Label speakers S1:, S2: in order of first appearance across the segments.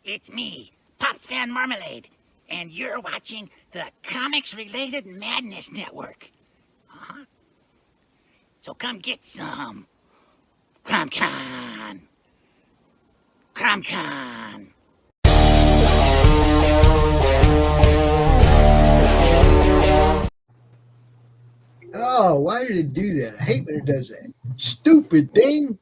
S1: It's me, Pops Van Marmalade, and you're watching the Comics-Related Madness Network. Uh-huh. So come get some. CromCon. CromCon.
S2: Oh, why did it do that? I hate when it does that. Stupid thing.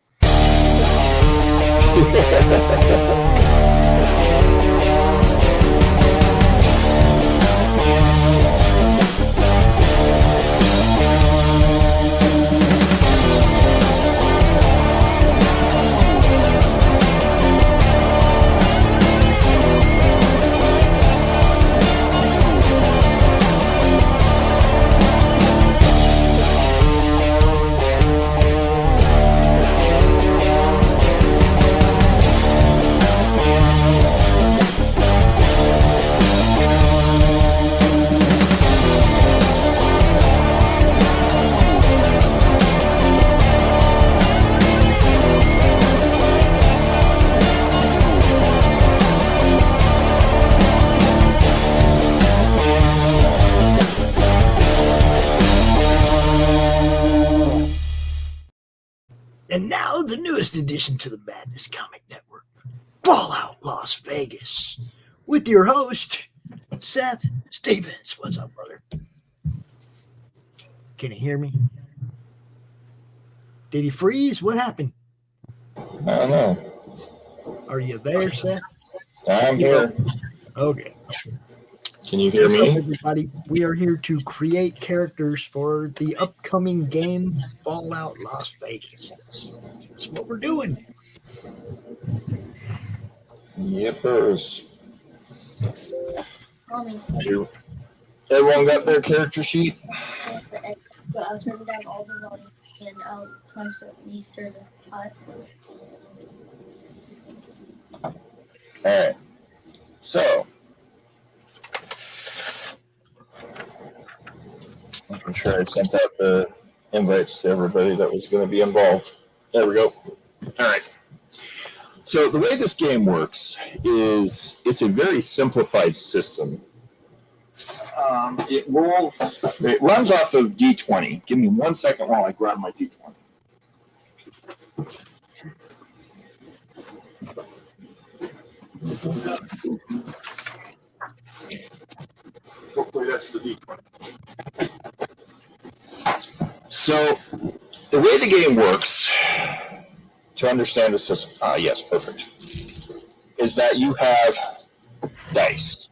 S2: And now the newest addition to the Madness Comic Network, Fallout Las Vegas, with your host, Seth Stephens. What's up, brother? Can you hear me? Did he freeze? What happened?
S3: I don't know.
S2: Are you there, Seth?
S3: I'm here.
S2: Okay.
S3: Can you hear
S2: What's up,
S3: me?
S2: everybody? We are here to create characters for the upcoming game, Fallout Las Vegas. That's what we're doing.
S3: Yippers. Everyone got their character sheet?
S4: But I'll turn down all the volume and I'll constantly stir the pot.
S3: Alright. So, I'm sure I sent out the invites to everybody that was going to be involved. There we go. Alright. So, the way this game works is it's a very simplified system. It runs off of D20. Give me 1 second while I grab my D20. Hopefully that's the D20. So, the way the game works, to understand the system, yes, perfect, is that you have dice.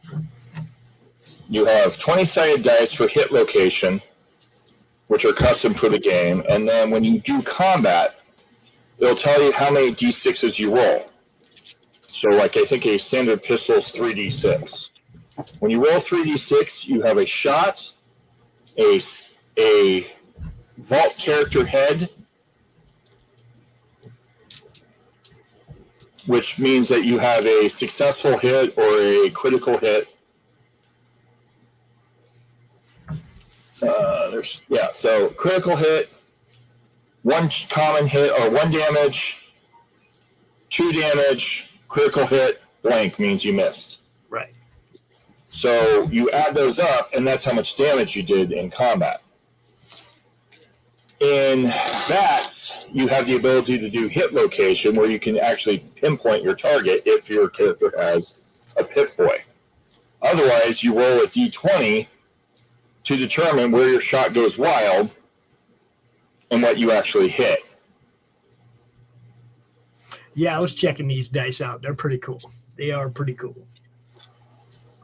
S3: You have 20-sided dice for hit location, which are custom for the game, and then when you do combat, it'll tell you how many D6s you roll. So, like, I think a standard pistol is 3D6. When you roll 3D6, you have a shot, a vault character head, which means that you have a successful hit or a critical hit. So critical hit, 1 common hit or 1 damage, 2 damage, critical hit, blank means you missed.
S2: Right.
S3: So you add those up, and that's how much damage you did in combat. In VATS, you have the ability to do hit location, where you can actually pinpoint your target if your character has a Pip Boy. Otherwise, you roll a D20 to determine where your shot goes wild and what you actually hit.
S2: Yeah, I was checking these dice out. They're pretty cool. They are pretty cool.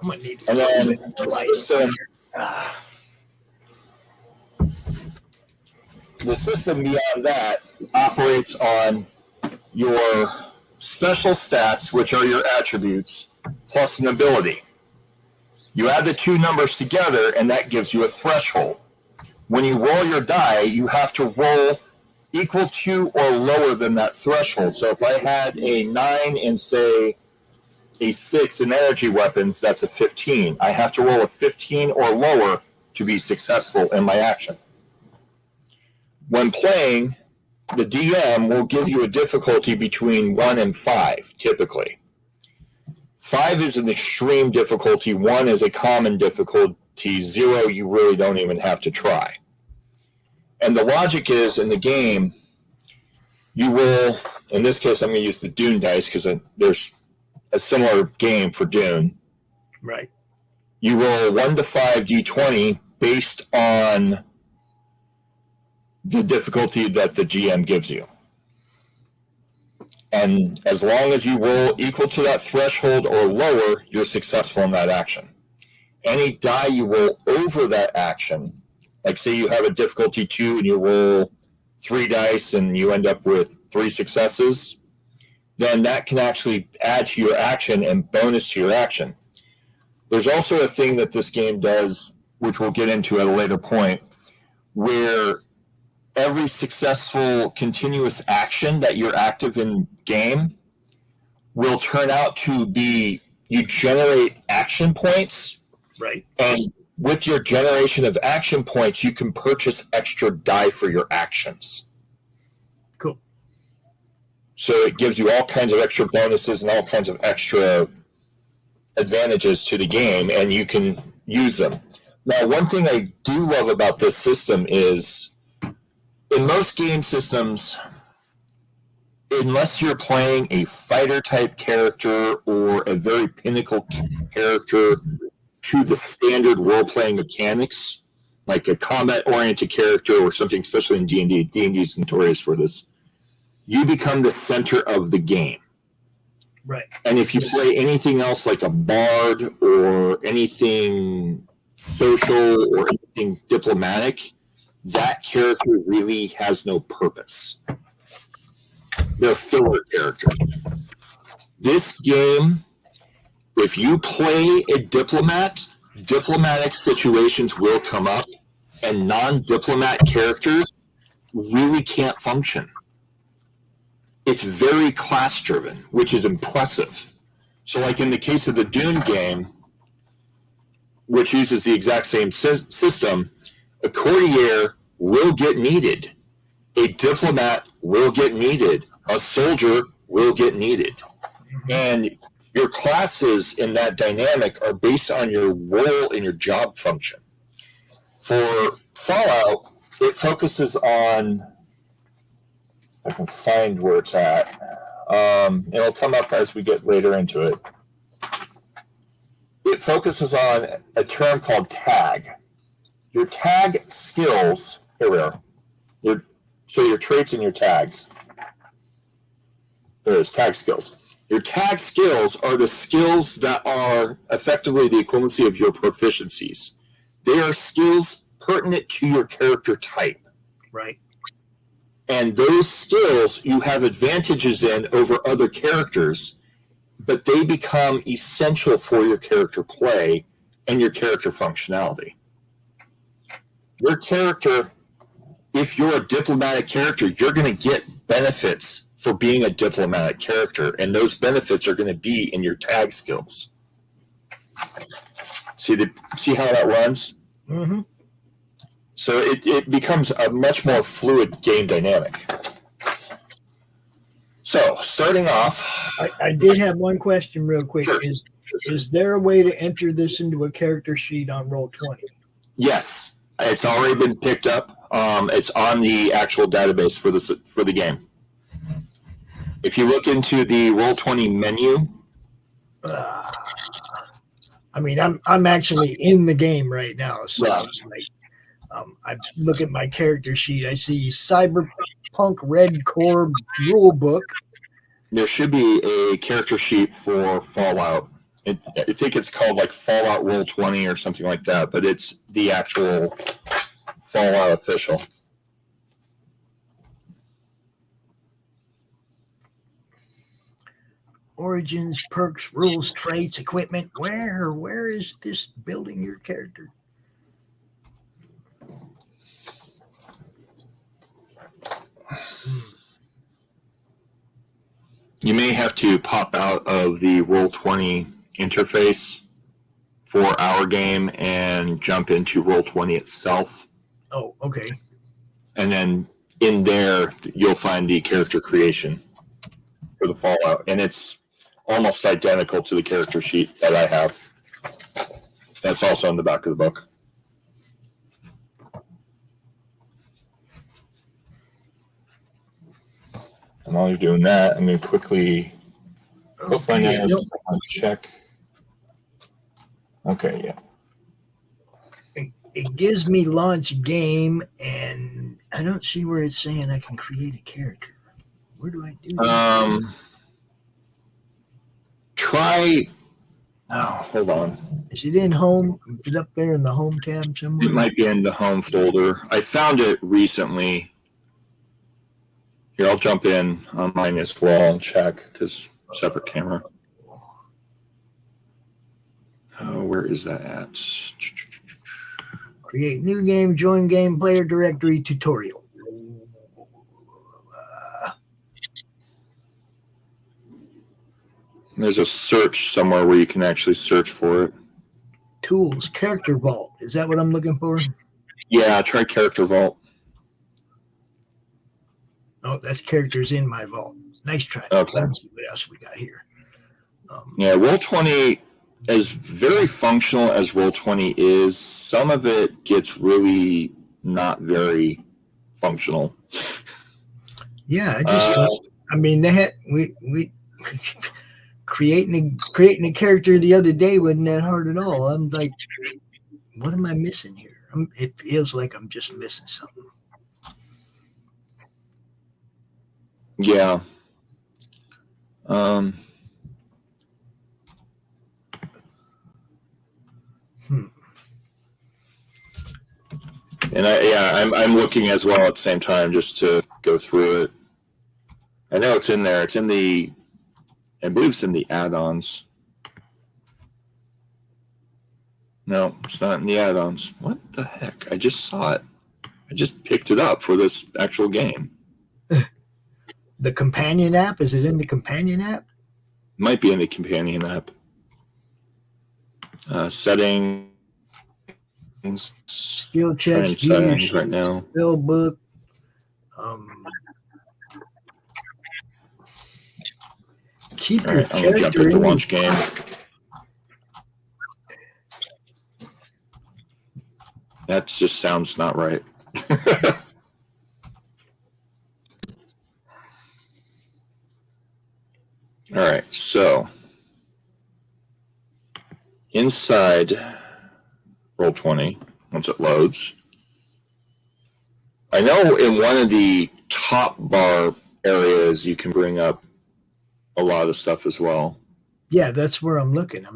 S2: I might need to.
S3: And then the system beyond that operates on your special stats, which are your attributes, plus an ability. You add the two numbers together, and that gives you a threshold. When you roll your die, you have to roll equal to or lower than that threshold. So if I had a 9 and, say, a 6 in energy weapons, that's a 15. I have to roll a 15 or lower to be successful in my action. When playing, the DM will give you a difficulty between 1 and 5, typically. 5 is an extreme difficulty. 1 is a common difficulty. 0, you really don't even have to try. And the logic is, in the game, you will, in this case, I'm going to use the Dune dice because there's a similar game for Dune.
S2: Right.
S3: You roll 1 to 5 d20 based on the difficulty that the GM gives you. And as long as you roll equal to that threshold or lower, you're successful in that action. Any die you roll over that action, like say you have a difficulty 2 and you roll 3 dice and you end up with 3 successes, then that can actually add to your action and bonus to your action. There's also a thing that this game does, which we'll get into at a later point, where every successful continuous action that you're active in game will turn out to be, you generate action points.
S2: Right.
S3: And with your generation of action points, you can purchase extra die for your actions.
S2: Cool.
S3: So it gives you all kinds of extra bonuses and all kinds of extra advantages to the game, and you can use them. Now, one thing I do love about this system is, in most game systems, unless you're playing a fighter-type character or a very pinnacle character to the standard role-playing mechanics, like a combat-oriented character or something, especially in D&D, D&D is notorious for this, you become the center of the game.
S2: Right.
S3: And if you play anything else like a bard or anything social or anything diplomatic, that character really has no purpose. They're filler characters. This game, if you play a diplomat, diplomatic situations will come up, and non-diplomat characters really can't function. It's very class-driven, which is impressive. So like in the case of the Dune game, which uses the exact same system, a courtier will get needed. A diplomat will get needed. A soldier will get needed. And your classes in that dynamic are based on your role and your job function. For Fallout, it focuses on, I can find where it's at. It'll come up as we get later into it. It focuses on a term called tag. Your tag skills, here we are. So your traits and your tags. There is tag skills. Your tag skills are the skills that are effectively the equivalency of your proficiencies. They are skills pertinent to your character type.
S2: Right.
S3: And those skills you have advantages in over other characters, but they become essential for your character play and your character functionality. Your character, if you're a diplomatic character, you're going to get benefits for being a diplomatic character, and those benefits are going to be in your tag skills. See how that runs?
S2: Mm-hmm.
S3: So it becomes a much more fluid game dynamic. So, starting off...
S2: I did have one question real quick. Sure. Is there a way to enter this into a character sheet on Roll20?
S3: Yes. It's already been picked up. It's on the actual database for the game. If you look into the Roll20 menu...
S2: I mean, I'm actually in the game right now, so yeah. It's like... I look at my character sheet. I see Cyberpunk Red Corps rulebook.
S3: There should be a character sheet for Fallout. I think it's called like Fallout Roll20 or something like that, but it's the actual Fallout official.
S2: Origins, perks, rules, traits, equipment. Where is this building your character?
S3: You may have to pop out of the Roll20 interface for our game and jump into Roll20 itself.
S2: Oh, okay.
S3: And then in there, you'll find the character creation for the Fallout. And it's almost identical to the character sheet that I have. That's also in the back of the book. And while you're doing that, I'm going to quickly check. Okay, yeah.
S2: It gives me launch game, and I don't see where it's saying I can create a character. Where do I do that?
S3: Try. Oh, hold on.
S2: Is it in home? Is it up there in the home tab somewhere?
S3: It might be in the home folder. I found it recently. Here, I'll jump in on mine as well and check because separate camera. Oh, where is that at?
S2: Create new game, join game, player directory, tutorial.
S3: There's a search somewhere where you can actually search for it.
S2: Tools, character vault. Is that what I'm looking for?
S3: Yeah, try character vault.
S2: Oh, that's characters in my vault. Nice try.
S3: Okay.
S2: Let's see what else we got here.
S3: Yeah, Roll20, as very functional as Roll20 is, some of it gets really not very functional.
S2: Yeah, I mean, they had we creating a character the other day wasn't that hard at all. I'm like, what am I missing here? It feels like I'm just missing something.
S3: Yeah. And I'm looking as well at the same time just to go through it. I know it's in there. It's in the, I believe it's in the add-ons. No, it's not in the add-ons. What the heck? I just saw it. I just picked it up for this actual game.
S2: The companion app? Is it in the companion app?
S3: Might be in the companion app. Settings.
S2: Skill checks.
S3: Settings right now.
S2: Spell book. Keep your
S3: right, I'm gonna jump
S2: character
S3: into
S2: in
S3: launch game. That just sounds not right. All right, so inside Roll20, once it loads, I know in one of the top bar areas you can bring up a lot of stuff as well.
S2: Yeah, that's where I'm looking.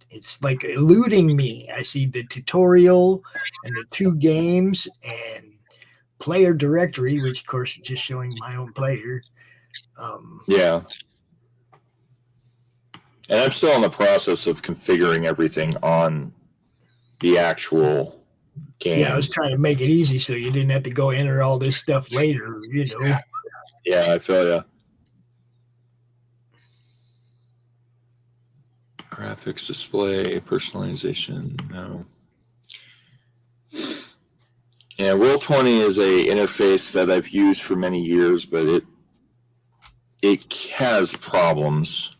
S2: It's like eluding me. I see the tutorial and the 2 games and player directory, which of course is just showing my own player.
S3: Yeah. And I'm still in the process of configuring everything on the actual game.
S2: Yeah, I was trying to make it easy so you didn't have to go enter all this stuff later, you know.
S3: Yeah, I feel ya. Graphics, display, personalization, no. Yeah, Roll20 is a interface that I've used for many years, but it has problems.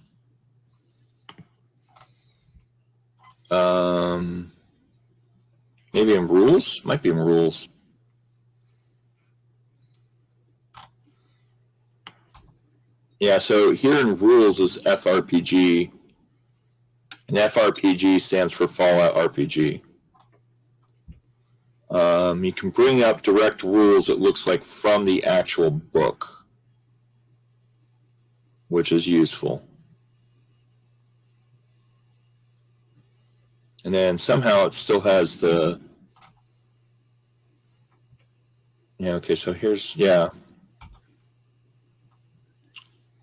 S3: Maybe in rules? Might be in rules. Yeah, so here in rules is FRPG. And FRPG stands for Fallout RPG. You can bring up direct rules, it looks like, from the actual book, which is useful. And then somehow it still has the... Yeah, okay, so here's... Yeah.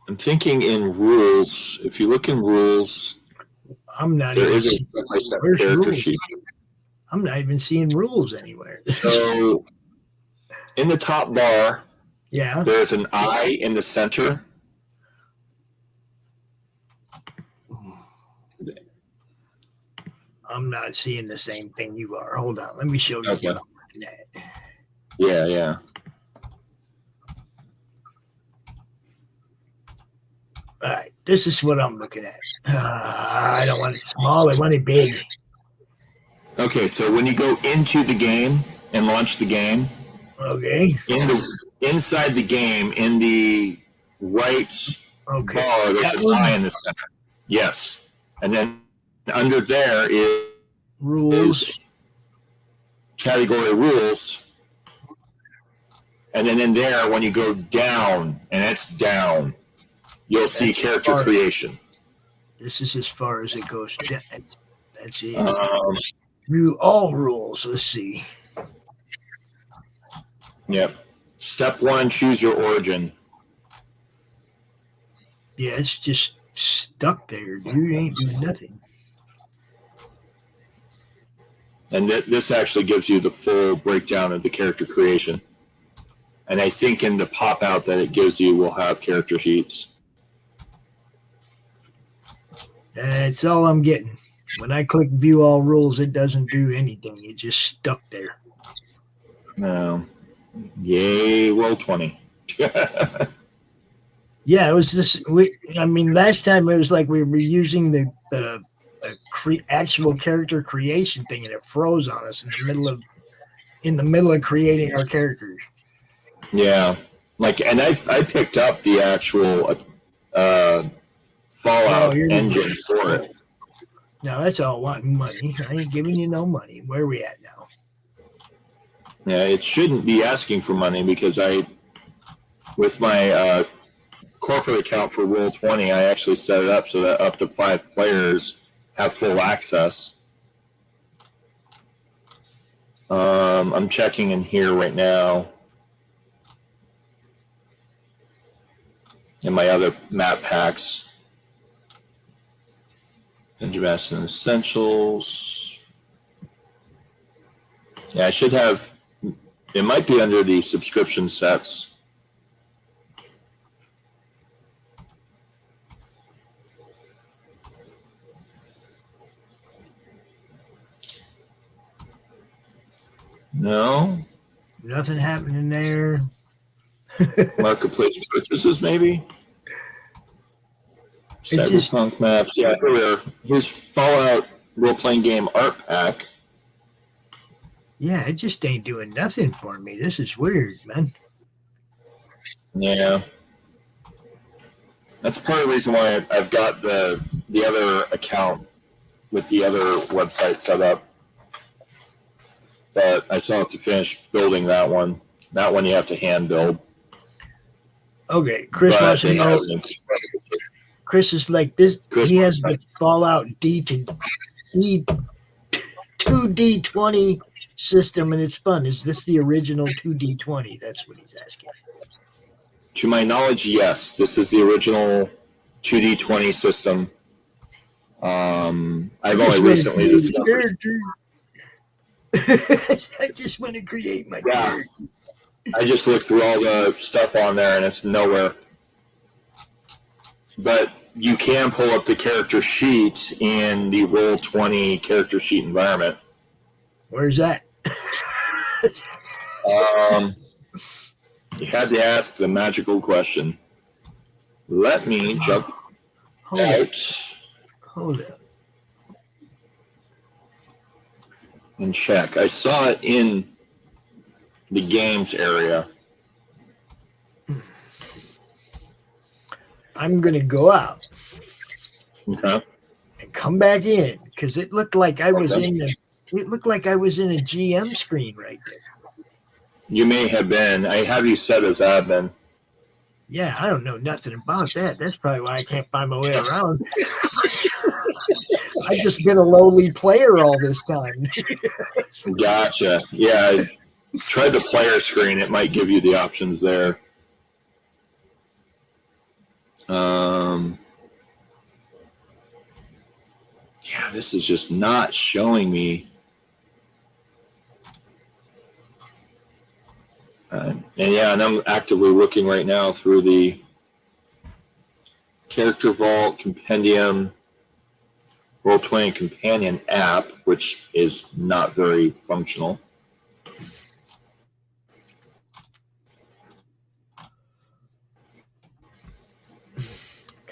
S3: I'm thinking in rules, if you look in rules...
S2: I'm not
S3: there
S2: even
S3: is
S2: seeing,
S3: a
S2: where's
S3: character
S2: rules?
S3: sheet.
S2: I'm not even seeing rules anywhere.
S3: So in the top bar,
S2: Yeah.
S3: there's an eye in the center.
S2: I'm not seeing the same thing you are. Hold on. Let me show you
S3: Okay.
S2: what I'm looking at.
S3: Yeah, yeah.
S2: All right. This is what I'm looking at. I don't want it small. I want it big.
S3: Okay, so when you go into the game and launch the game,
S2: Okay.
S3: Inside the game, in the right bar, there's an eye in the center. Yes. And then under there is
S2: rules.
S3: Category rules. And then in there, when you go down, and it's down, you'll see character creation.
S2: This is as far as it goes down. That's it. View all rules. Let's see.
S3: Yep. Step 1, choose your origin.
S2: Yeah, it's just stuck there, dude. It ain't doing nothing.
S3: And this actually gives you the full breakdown of the character creation. And I think in the pop-out that it gives you, we'll have character sheets.
S2: That's all I'm getting. When I click view all rules, it doesn't do anything. It just stuck there.
S3: No. Yay, roll 20.
S2: Yeah, it was this. Last time it was like we were using the actual character creation thing, and it froze on us in the middle of creating our characters.
S3: Yeah, and I picked up the actual Fallout engine for it.
S2: No, that's all wanting money. I ain't giving you no money. Where are we at now?
S3: Yeah, it shouldn't be asking for money because with my corporate account for Roll20, I actually set it up so that up to 5 players have full access. I'm checking in here right now in my other map packs. Benjamin Essentials. Yeah, I should have. It might be under the subscription sets. No.
S2: Nothing happening there.
S3: Marketplace purchases, maybe? Cyberpunk maps. Yeah, here we are. Here's Fallout role-playing game art pack.
S2: Yeah, it just ain't doing nothing for me. This is weird, man.
S3: Yeah. That's part of the reason why I've got the other account with the other website set up. But I still have to finish building that one. That one you have to hand build.
S2: Okay, Chris wants to know. Chris is like this. He has the Fallout D2D20 system, and it's fun. Is this the original 2D20? That's what he's asking.
S3: To my knowledge, yes. This is the original 2D20 system. I've only recently discovered.
S2: I just want to create my character.
S3: I just looked through all the stuff on there, and it's nowhere. But you can pull up the character sheet in the Roll20 character sheet environment.
S2: Where's that?
S3: You had to ask the magical question. Let me jump out.
S2: Hold up.
S3: And check. I saw it in the games area.
S2: I'm going to go out.
S3: Okay.
S2: And come back in because it looked like I was in a GM screen right there.
S3: You may have been. I have you set as admin.
S2: Yeah, I don't know nothing about that. That's probably why I can't find my way around. I've just been a lowly player all this time.
S3: Gotcha. Yeah, I tried the player screen. It might give you the options there. Yeah, this is just not showing me. And I'm actively looking right now through the Character Vault Compendium Roll20 Companion app, which is not very functional.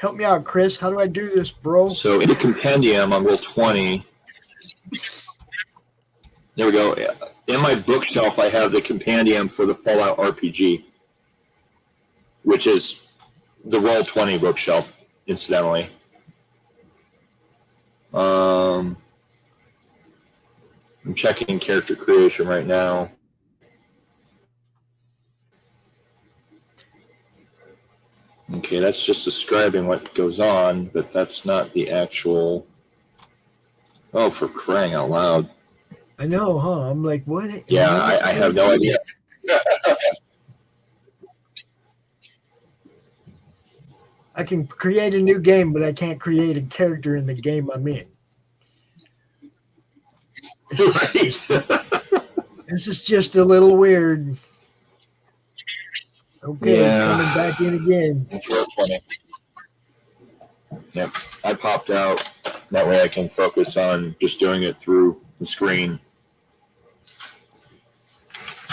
S2: Help me out, Chris. How do I do this, bro?
S3: So in the compendium on roll 20, there we go. In my bookshelf, I have the compendium for the Fallout RPG, which is the roll 20 bookshelf, incidentally. I'm checking character creation right now. Okay, that's just describing what goes on, but that's not the actual... Oh, for crying out loud.
S2: I know, huh? I'm like, what?
S3: Yeah, I have no idea.
S2: I can create a new game, but I can't create a character in the game I'm in.
S3: Right.
S2: This is just a little weird. Okay,
S3: Yeah.
S2: coming back in again.
S3: It's real funny. Yep, I popped out. That way I can focus on just doing it through the screen.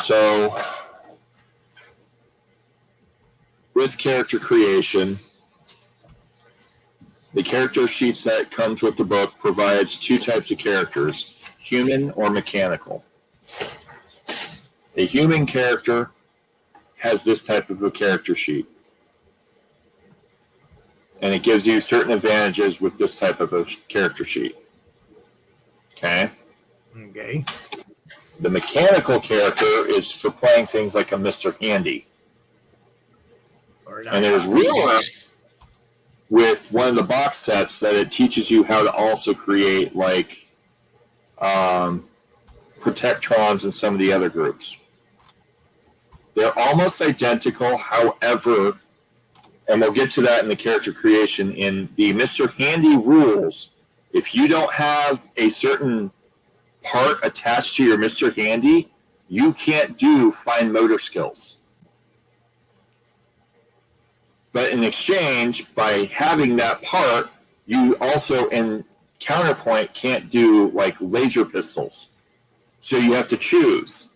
S3: So, with character creation, the character sheets that comes with the book provides two types of characters, human or mechanical. A human character has this type of a character sheet. And it gives you certain advantages with this type of a character sheet. Okay?
S2: Okay.
S3: The mechanical character is for playing things like a Mr. Handy. And there's rumor with one of the box sets that it teaches you how to also create like Protectrons and some of the other groups. They're almost identical, however, and we'll get to that in the character creation, in the Mr. Handy rules, if you don't have a certain part attached to your Mr. Handy, you can't do fine motor skills. But in exchange, by having that part, you also, in counterpoint, can't do like laser pistols. So you have to choose.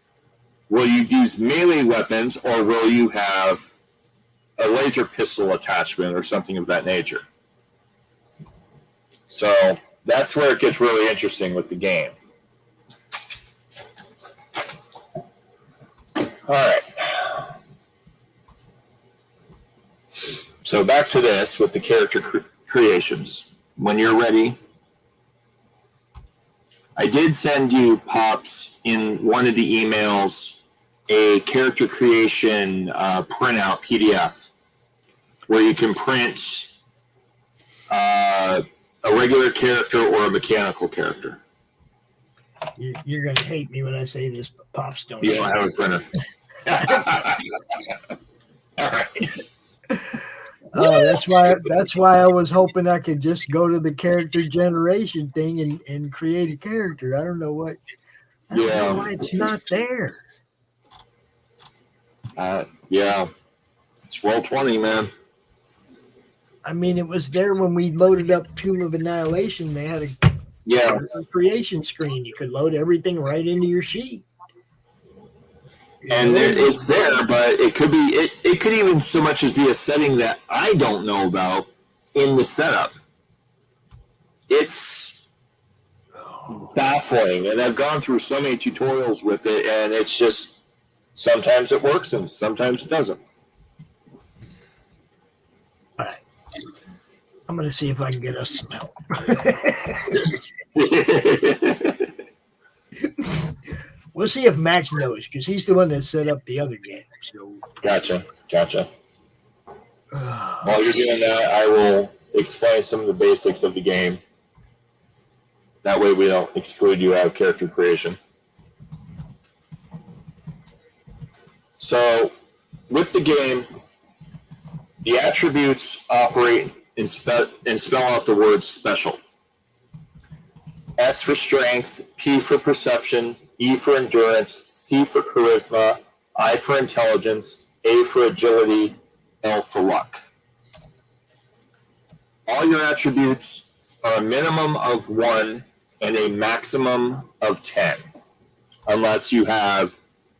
S3: Will you use melee weapons, or will you have a laser pistol attachment or something of that nature? So that's where it gets really interesting with the game. All right. So back to this with the character creations. When you're ready, I did send you, Pops, in one of the emails, a character creation printout PDF where you can print a regular character or a mechanical character.
S2: You're going to hate me when I say this, but Pops don't.
S3: You don't have a printer. All right.
S2: Oh, that's why I was hoping I could just go to the character generation thing and create a character. I don't know why it's not there.
S3: Yeah. It's roll 20, man.
S2: I mean, it was there when we loaded up Tomb of Annihilation. They had a creation screen. You could load everything right into your sheet.
S3: And it's there, but it could be it could even so much as be a setting that I don't know about in the setup. It's baffling, and I've gone through so many tutorials with it, and it's just sometimes it works and sometimes it doesn't.
S2: All right. I'm going to see if I can get us some help. We'll see if Max knows, because he's the one that set up the other game. So.
S3: Gotcha. While you're doing that, I will explain some of the basics of the game. That way we don't exclude you out of character creation. So, with the game, the attributes operate and spell out the word special. S for strength, P for perception, E for endurance, C for charisma, I for intelligence, A for agility, L for luck. All your attributes are a minimum of 1 and a maximum of 10, unless you have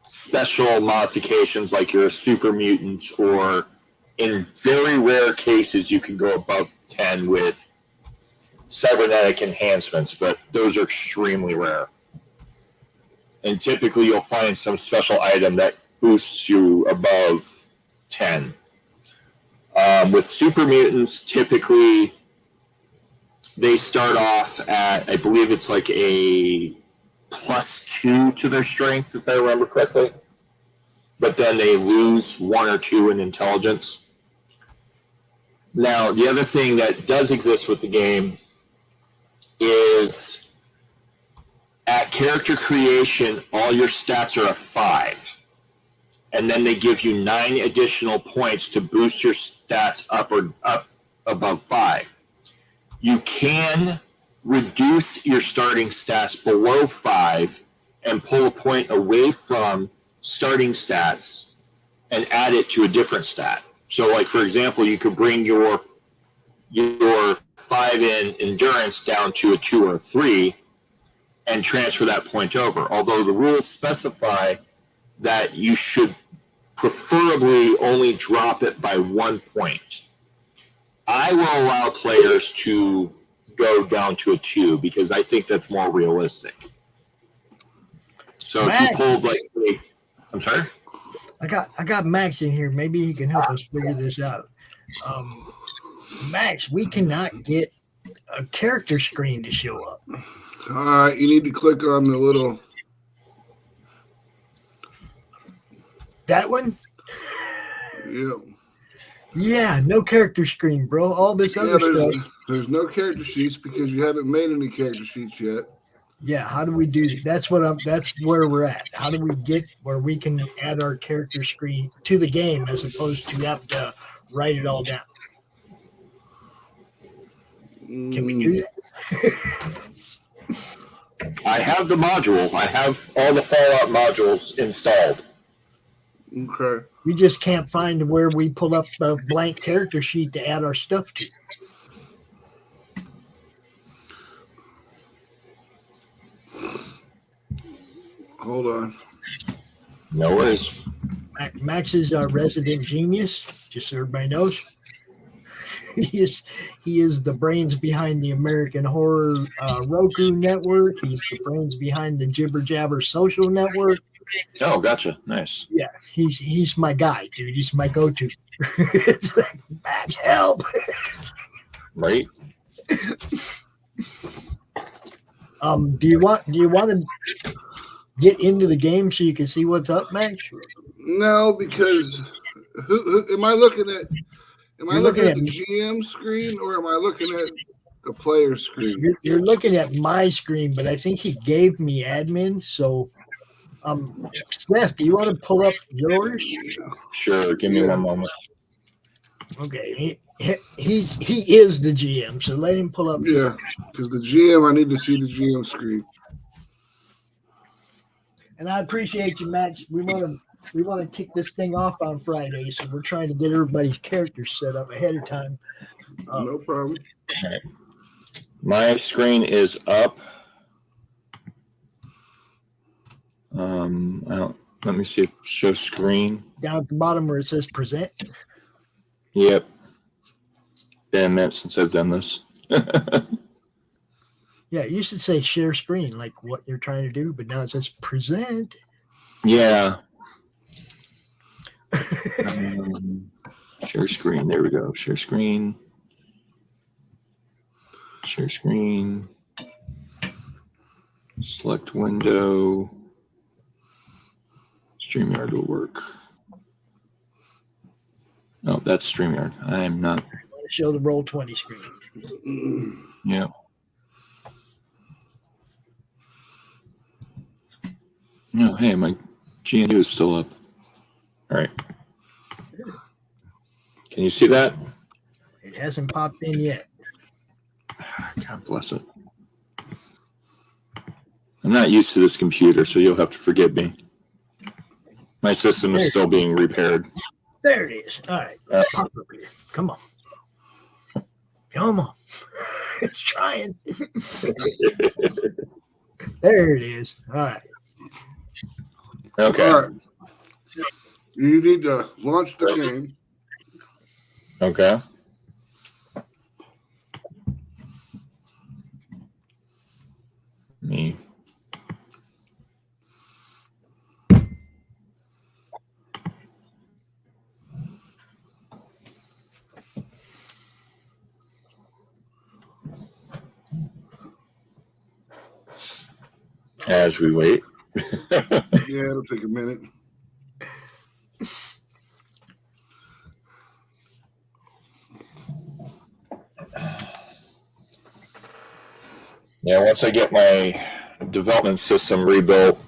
S3: special modifications like you're a super mutant or in very rare cases, you can go above 10 with cybernetic enhancements, but those are extremely rare. And typically, you'll find some special item that boosts you above 10. With super mutants, typically, they start off at, I believe it's like a +2 to their strength, if I remember correctly. But then they lose 1 or 2 in intelligence. Now, the other thing that does exist with the game is at character creation, all your stats are a 5. And then they give you 9 additional points to boost your stats up above 5. You can reduce your starting stats below 5 and pull a point away from starting stats and add it to a different stat. So, like, for example, you could bring your 5 in endurance down to a 2 or a 3 and transfer that point over. Although the rules specify that you should preferably only drop it by 1 point. I will allow players to go down to a 2 because I think that's more realistic. So
S2: Max,
S3: if you pulled I'm sorry?
S2: I got Max in here. Maybe he can help us figure this out. Max, we cannot get a character screen to show up.
S5: All right, you need to click on the little...
S2: That one?
S5: Yep.
S2: Yeah, no character screen, bro. All this other stuff.
S5: There's no character sheets because you haven't made any character sheets yet.
S2: Yeah, how do we do that? That's where we're at. How do we get where we can add our character screen to the game as opposed to have to write it all down? Can we do that?
S3: I have the module. I have all the Fallout modules installed.
S5: Okay.
S2: We just can't find where we pull up a blank character sheet to add our stuff to.
S5: Hold on.
S3: No worries.
S2: Max is our resident genius, just so everybody knows. He is the brains behind the American Horror Roku network. He's the brains behind the Jibber Jabber social network.
S3: Oh, gotcha. Nice.
S2: Yeah, he's my guy, dude. He's my go-to. It's like, Max, help.
S3: Right?
S2: Do you want to get into the game so you can see what's up, Max?
S5: No, because who am I looking at? Am I looking at the GM screen or am I looking at the player screen?
S2: You're looking at my screen, but I think he gave me admin. So, Steph, do you want to pull up yours?
S3: Sure. Give me 1 moment.
S2: Okay, he is the GM, so let him pull up.
S5: Yeah, because the GM, I need to see the GM screen.
S2: And I appreciate you, Max. We want to kick this thing off on Friday, so we're trying to get everybody's characters set up ahead of time.
S5: No problem.
S3: All right. My screen is up. Let me see if show screen.
S2: Down at the bottom where it says present.
S3: Yep. Been a minute since I've done this.
S2: Yeah, you should say share screen, like what you're trying to do, but now it says present.
S3: Yeah. Share screen. There we go. Share screen. Share screen. Select window. StreamYard will work. Oh, that's StreamYard. I am not.
S2: I want to show the Roll20 screen.
S3: Yeah. No, hey, my GNU is still up. All right. Can you see that?
S2: It hasn't popped in yet.
S3: God bless it. I'm not used to this computer, so you'll have to forgive me. My system is still being repaired.
S2: There it is. All right. Pop up here. Come on. Come on. It's trying. There it is. All right.
S3: Okay.
S5: All right. You need to launch the game.
S3: Okay. Me. As we wait.
S5: Yeah, it'll take a minute.
S3: Yeah, once I get my development system rebuilt,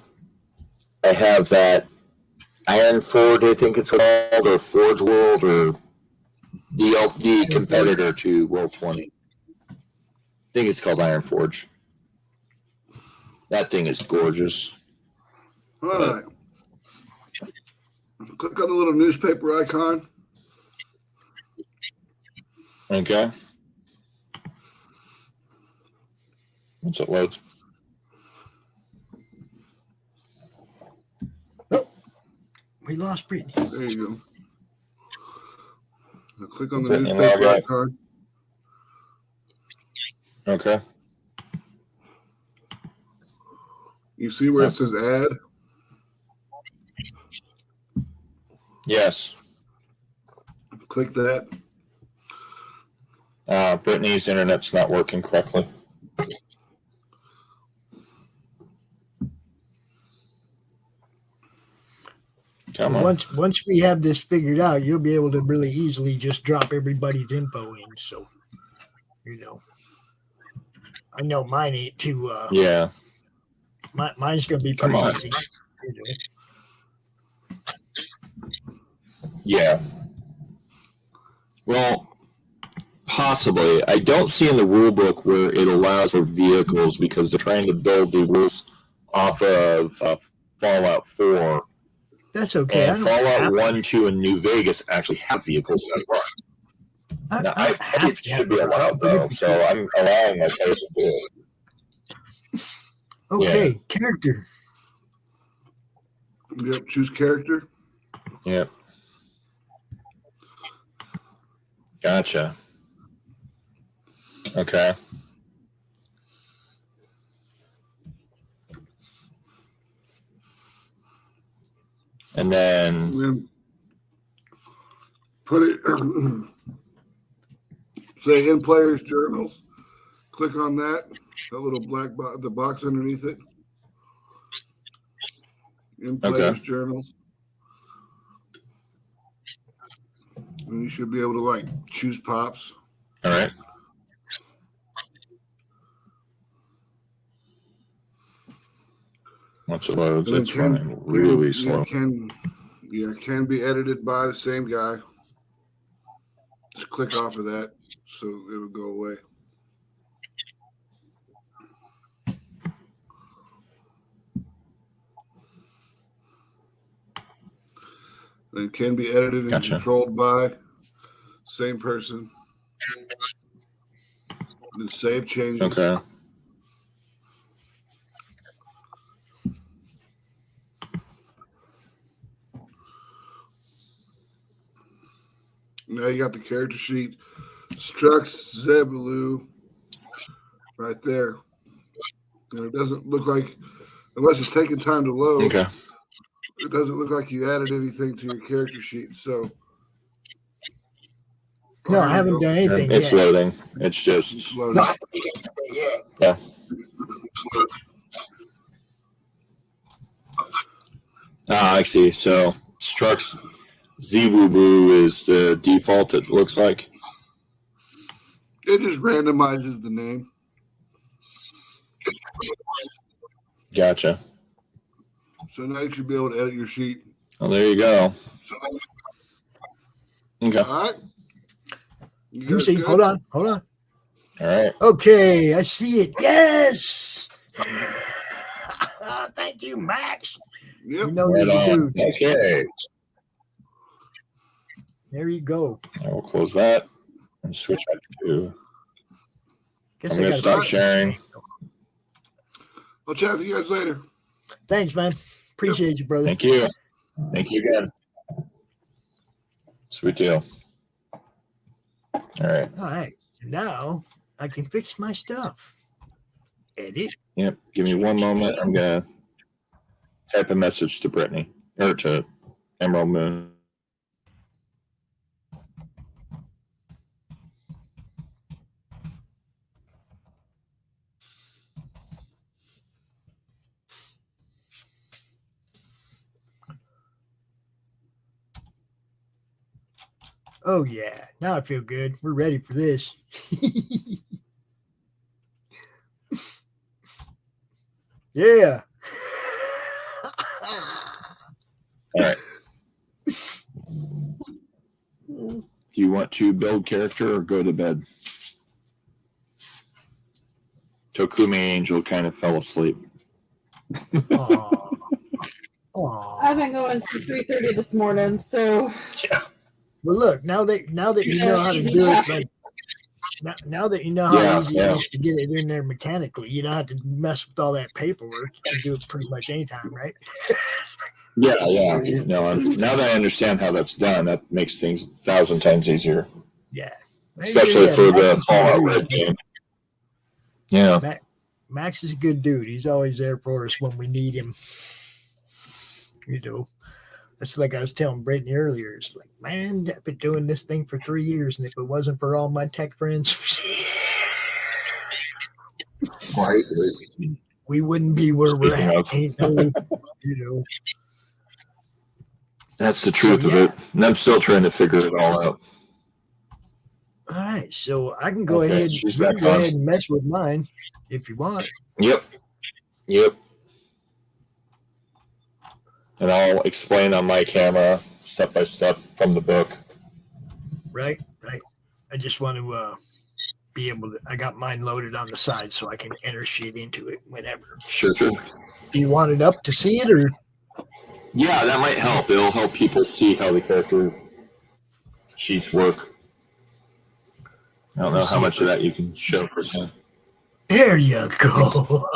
S3: I have that Iron Forge, I think it's called, or Forge World, or the competitor to World 20. I think it's called Iron Forge. That thing is gorgeous.
S5: All right. Click on the little newspaper icon.
S3: Okay. Once it loads.
S2: Oh, we lost Brittany.
S5: There you go. Now click on the
S3: Brittany,
S5: newspaper
S3: log out.
S5: icon.
S3: Okay.
S5: You see where it says add?
S3: Yes.
S5: Click that.
S3: Brittany's internet's not working correctly. Come on.
S2: Once we have this figured out, you'll be able to really easily just drop everybody's info in. So, I know mine ain't too.
S3: Yeah.
S2: Mine's gonna be
S3: Come
S2: pretty
S3: on.
S2: easy.
S3: Yeah. Well, possibly. I don't see in the rule book where it allows for vehicles because they're trying to build the rules off of Fallout 4.
S2: That's okay.
S3: And Fallout 1, 2, and New Vegas actually have vehicles that run. I think it should be allowed, though, so I'm allowing my players to do it.
S2: Okay, character.
S5: Yep, choose character.
S3: Yep. Gotcha. Okay. And then
S5: Put it, say in players journals. Click on that little black box, the box underneath it. In players journals. And you should be able to choose pops.
S3: all right. Once it loads,
S5: And
S3: it's running really slow.
S5: Can be edited by the same guy. Just click off of that so it'll go away. And can be edited and controlled by same person. And save changes.
S3: Okay.
S5: Now you got the character sheet. Strux Zebulu right there. And it doesn't look like, unless it's taking time to load,
S3: Okay.
S5: it doesn't look like you added anything to your character sheet. So,
S2: No, I haven't done anything
S3: It's
S2: yet.
S3: loading. It's just.
S5: It's loading.
S3: Yeah. I see. So, Strux Zibubu is the default, it looks like.
S5: It just randomizes the name.
S3: Gotcha.
S5: So now you should be able to edit your sheet.
S3: Well, there you go. Okay.
S5: All right.
S2: Let me see. Hold on.
S3: All right.
S2: Okay, I see it. Yes. Thank you, Max.
S5: Yep.
S2: You know what you do.
S3: Okay.
S2: There you go.
S3: I will close that and switch back to.
S2: Guess
S3: I'm going to stop sharing.
S5: I'll chat with you guys later.
S2: Thanks, man. Appreciate you, brother.
S3: Thank you. Thank you again. Sweet deal. All right.
S2: All right. Now I can fix my stuff. Edit.
S3: Yep. Give me one moment. I'm going to type a message to Brittany or to Emerald Moon.
S2: Oh, yeah. Now I feel good. We're ready for this. Yeah.
S3: All right. Do you want to build character or go to bed? Tokumi Angel kind of fell asleep.
S2: Aww. Aww.
S6: I've been going since 3:30 this morning, so
S3: Yeah.
S2: Well, look, now that you know how to do it, like now that you know how easy it is to get it in there mechanically, you don't have to mess with all that paperwork. You can do it pretty much anytime, right?
S3: Yeah. No, now that I understand how that's done, that makes things 1,000 times easier.
S2: Yeah.
S3: Especially for the Fallout Red game. Yeah.
S2: Max is a good dude. He's always there for us when we need him. You know, that's like I was telling Brittany earlier. It's like, man, I've been doing this thing for 3 years, and if it wasn't for all my tech friends,
S3: Right.
S2: we wouldn't be where we're at. You know.
S3: That's the truth of it. And I'm still trying to figure it all out.
S2: All right, so I can go ahead and mess with mine if you want.
S3: Yep. And I'll explain on my camera step by step from the book.
S2: Right. I just want to be able to. I got mine loaded on the side so I can enter sheet into it whenever.
S3: Sure.
S2: Do you want it up to see it, or?
S3: Yeah, that might help. It'll help people see how the character sheets work. I don't know how much of that you can show percent.
S2: There you go.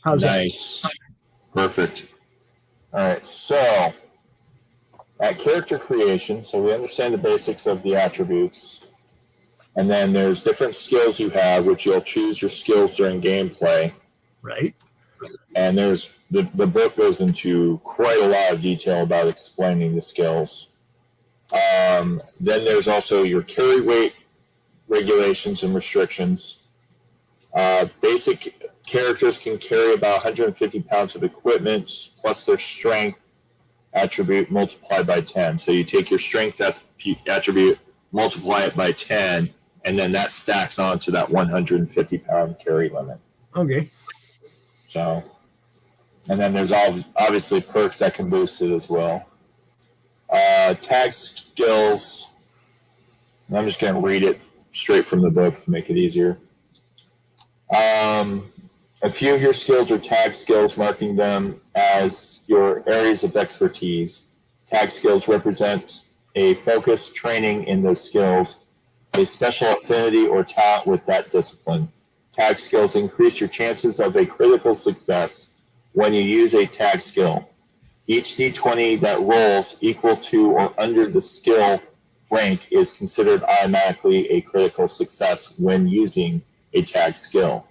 S2: How's
S3: nice. Perfect. All right, so at character creation, so we understand the basics of the attributes, and then there's different skills you have, which you'll choose your skills during gameplay.
S2: Right.
S3: And there's the book goes into quite a lot of detail about explaining the skills. Then there's also your carry weight regulations and restrictions. Basic characters can carry about 150 pounds of equipment plus their strength attribute multiplied by 10. So you take your strength attribute, multiply it by 10, and then that stacks onto that 150 pound carry limit.
S2: Okay.
S3: So, and then there's obviously perks that can boost it as well. Tag skills. I'm just going to read it straight from the book to make it easier. A few of your skills are tag skills, marking them as your areas of expertise. Tag skills represent a focused training in those skills, a special affinity or talent with that discipline. Tag skills increase your chances of a critical success when you use a tag skill. Each D20 that rolls equal to or under the skill rank is considered automatically a critical success when using a tag skill,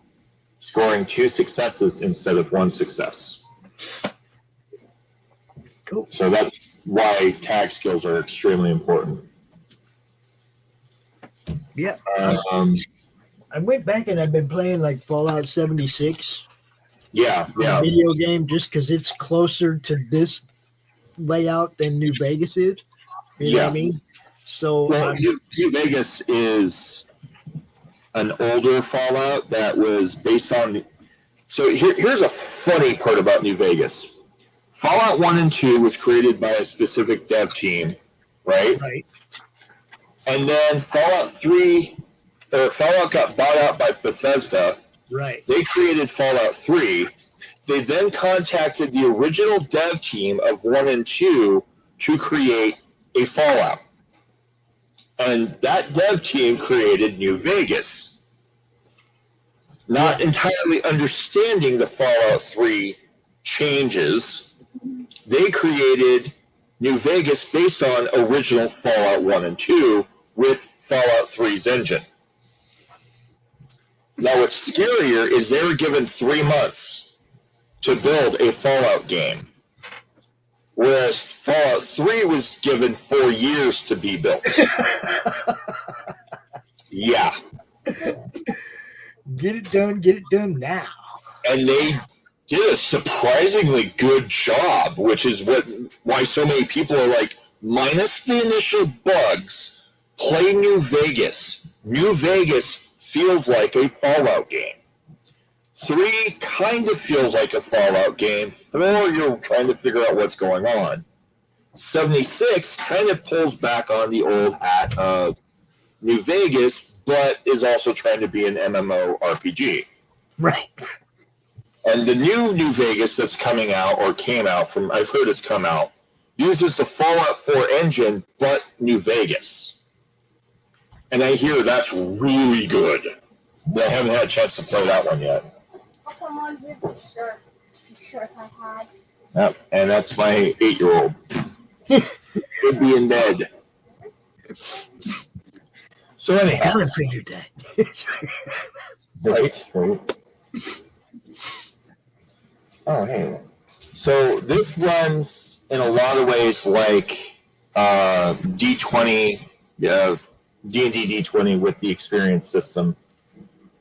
S3: scoring 2 successes instead of 1 success.
S2: Cool.
S3: So that's why tag skills are extremely important.
S2: Yeah. I went back and I've been playing like Fallout 76.
S3: Yeah.
S2: Video game just because it's closer to this layout than New Vegas is. You know what I mean? So
S3: New Vegas is an older Fallout that was based on. So here's a funny part about New Vegas. Fallout 1 and 2 was created by a specific dev team, right?
S2: Right.
S3: And then Fallout got bought out by Bethesda.
S2: Right.
S3: They created Fallout 3. They then contacted the original dev team of 1 and 2 to create a Fallout. And that dev team created New Vegas. Not entirely understanding the Fallout 3 changes, they created New Vegas based on original Fallout 1 and 2 with Fallout 3's engine. Now, what's scarier is they were given 3 months to build a Fallout game, whereas Fallout 3 was given 4 years to be built. Yeah.
S2: Get it done now.
S3: And they did a surprisingly good job, which is why so many people are like, minus the initial bugs, play New Vegas. New Vegas feels like a Fallout game. 3 kind of feels like a Fallout game. 4, you're trying to figure out what's going on. 76 kind of pulls back on the old hat of New Vegas, but is also trying to be an MMO RPG.
S2: Right.
S3: And the New Vegas that's coming out, or came out from, I've heard it's come out, uses the Fallout 4 engine, but New Vegas. And I hear that's really good. I haven't had a chance to play that one yet.
S4: Someone with the shirt I had.
S3: Yep, and that's my 8-year-old. Could be in bed. So anyhow.
S2: Kind of figured that.
S3: Right. Oh, hey. So this runs in a lot of ways like D20, D&D D20 with the experience system.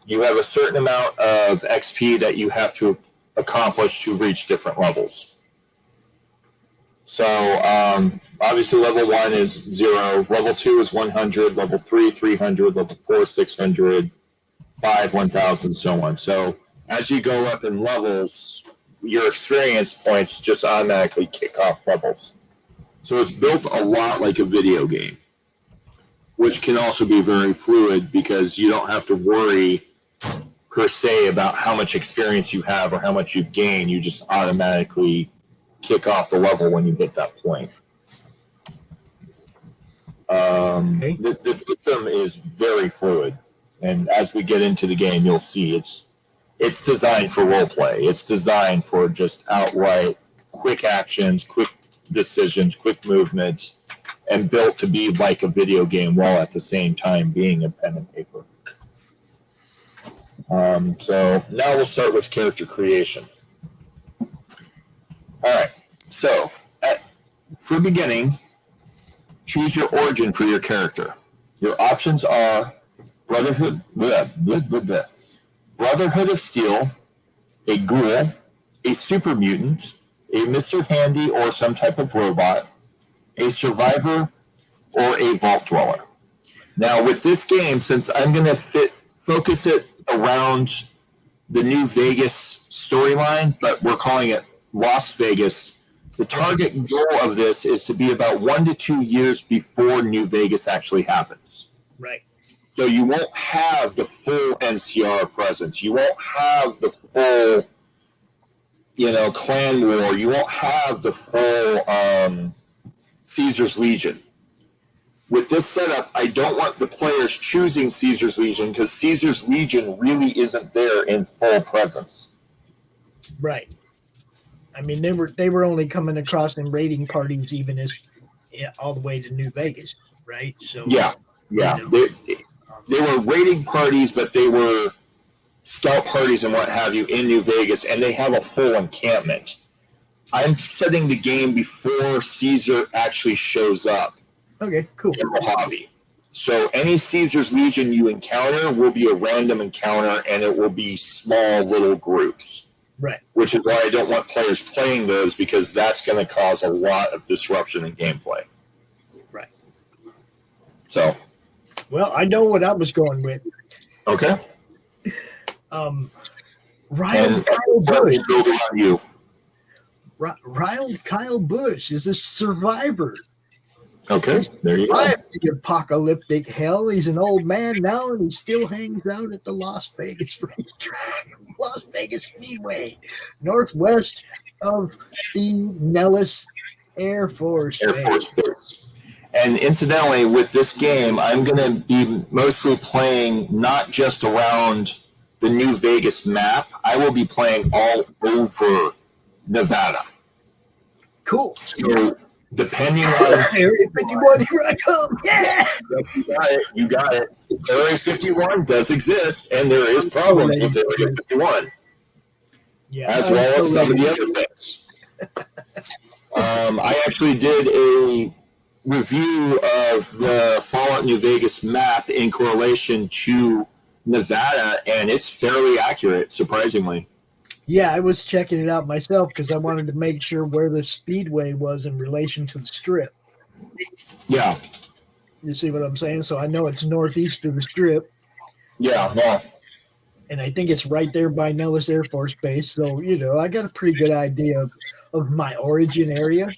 S3: You have a certain amount of XP that you have to accomplish to reach different levels. So obviously level 1 is 0, level 2 is 100, level 3, 300, level 4, 600, 5, 1,000, so on. So as you go up in levels, your experience points just automatically kick off levels. So it's built a lot like a video game, which can also be very fluid because you don't have to worry per se about how much experience you have or how much you've gained. You just automatically kick off the level when you hit that point. The system is very fluid, and as we get into the game, you'll see it's designed for role play. It's designed for just outright quick actions, quick decisions, quick movement, and built to be like a video game while at the same time being a pen and paper. So now we'll start with character creation. All right, so for beginning, choose your origin for your character. Your options are Brotherhood of Steel, a ghoul, a super mutant, a Mr. Handy or some type of robot, a survivor, or a vault dweller. Now with this game, since I'm going to focus it around the New Vegas storyline, but we're calling it Las Vegas, the target goal of this is to be about 1 to 2 years before New Vegas actually happens.
S2: Right.
S3: So you won't have the full NCR presence. You won't have the full, clan war. You won't have the full Caesar's Legion. With this setup, I don't want the players choosing Caesar's Legion because Caesar's Legion really isn't there in full presence.
S2: Right. I mean, they were only coming across in raiding parties even all the way to New Vegas, right? So
S3: yeah. They were raiding parties, but they were scout parties and what have you in New Vegas, and they have a full encampment. I'm setting the game before Caesar actually shows up.
S2: Okay, cool.
S3: In Mojave. So any Caesar's Legion you encounter will be a random encounter, and it will be small little groups.
S2: Right.
S3: Which is why I don't want players playing those, because that's going to cause a lot of disruption in gameplay.
S2: Right.
S3: So.
S2: Well, I know what I was going with.
S3: Okay.
S2: Riled Kyle Busch. Riled Kyle Busch is a survivor.
S3: Okay, there you go.
S2: The apocalyptic hell. He's an old man now, and he still hangs out at the Las Vegas racetrack, Las Vegas Speedway, northwest of the Nellis Air Force Base.
S3: And incidentally, with this game, I'm going to be mostly playing not just around the New Vegas map. I will be playing all over Nevada.
S2: Cool.
S3: So depending on
S2: Area 51, here I come. Yeah.
S3: you got it. Area 51 does exist, and there is problems with Area 51,
S2: Yeah.
S3: as well as some of the other things. I actually did a review of the Fallout New Vegas map in correlation to Nevada, and it's fairly accurate, surprisingly.
S2: Yeah, I was checking it out myself because I wanted to make sure where the speedway was in relation to the strip.
S3: Yeah.
S2: You see what I'm saying? So I know it's northeast of the strip.
S3: Yeah, no.
S2: And I think it's right there by Nellis Air Force Base. So, I got a pretty good idea of my origin area.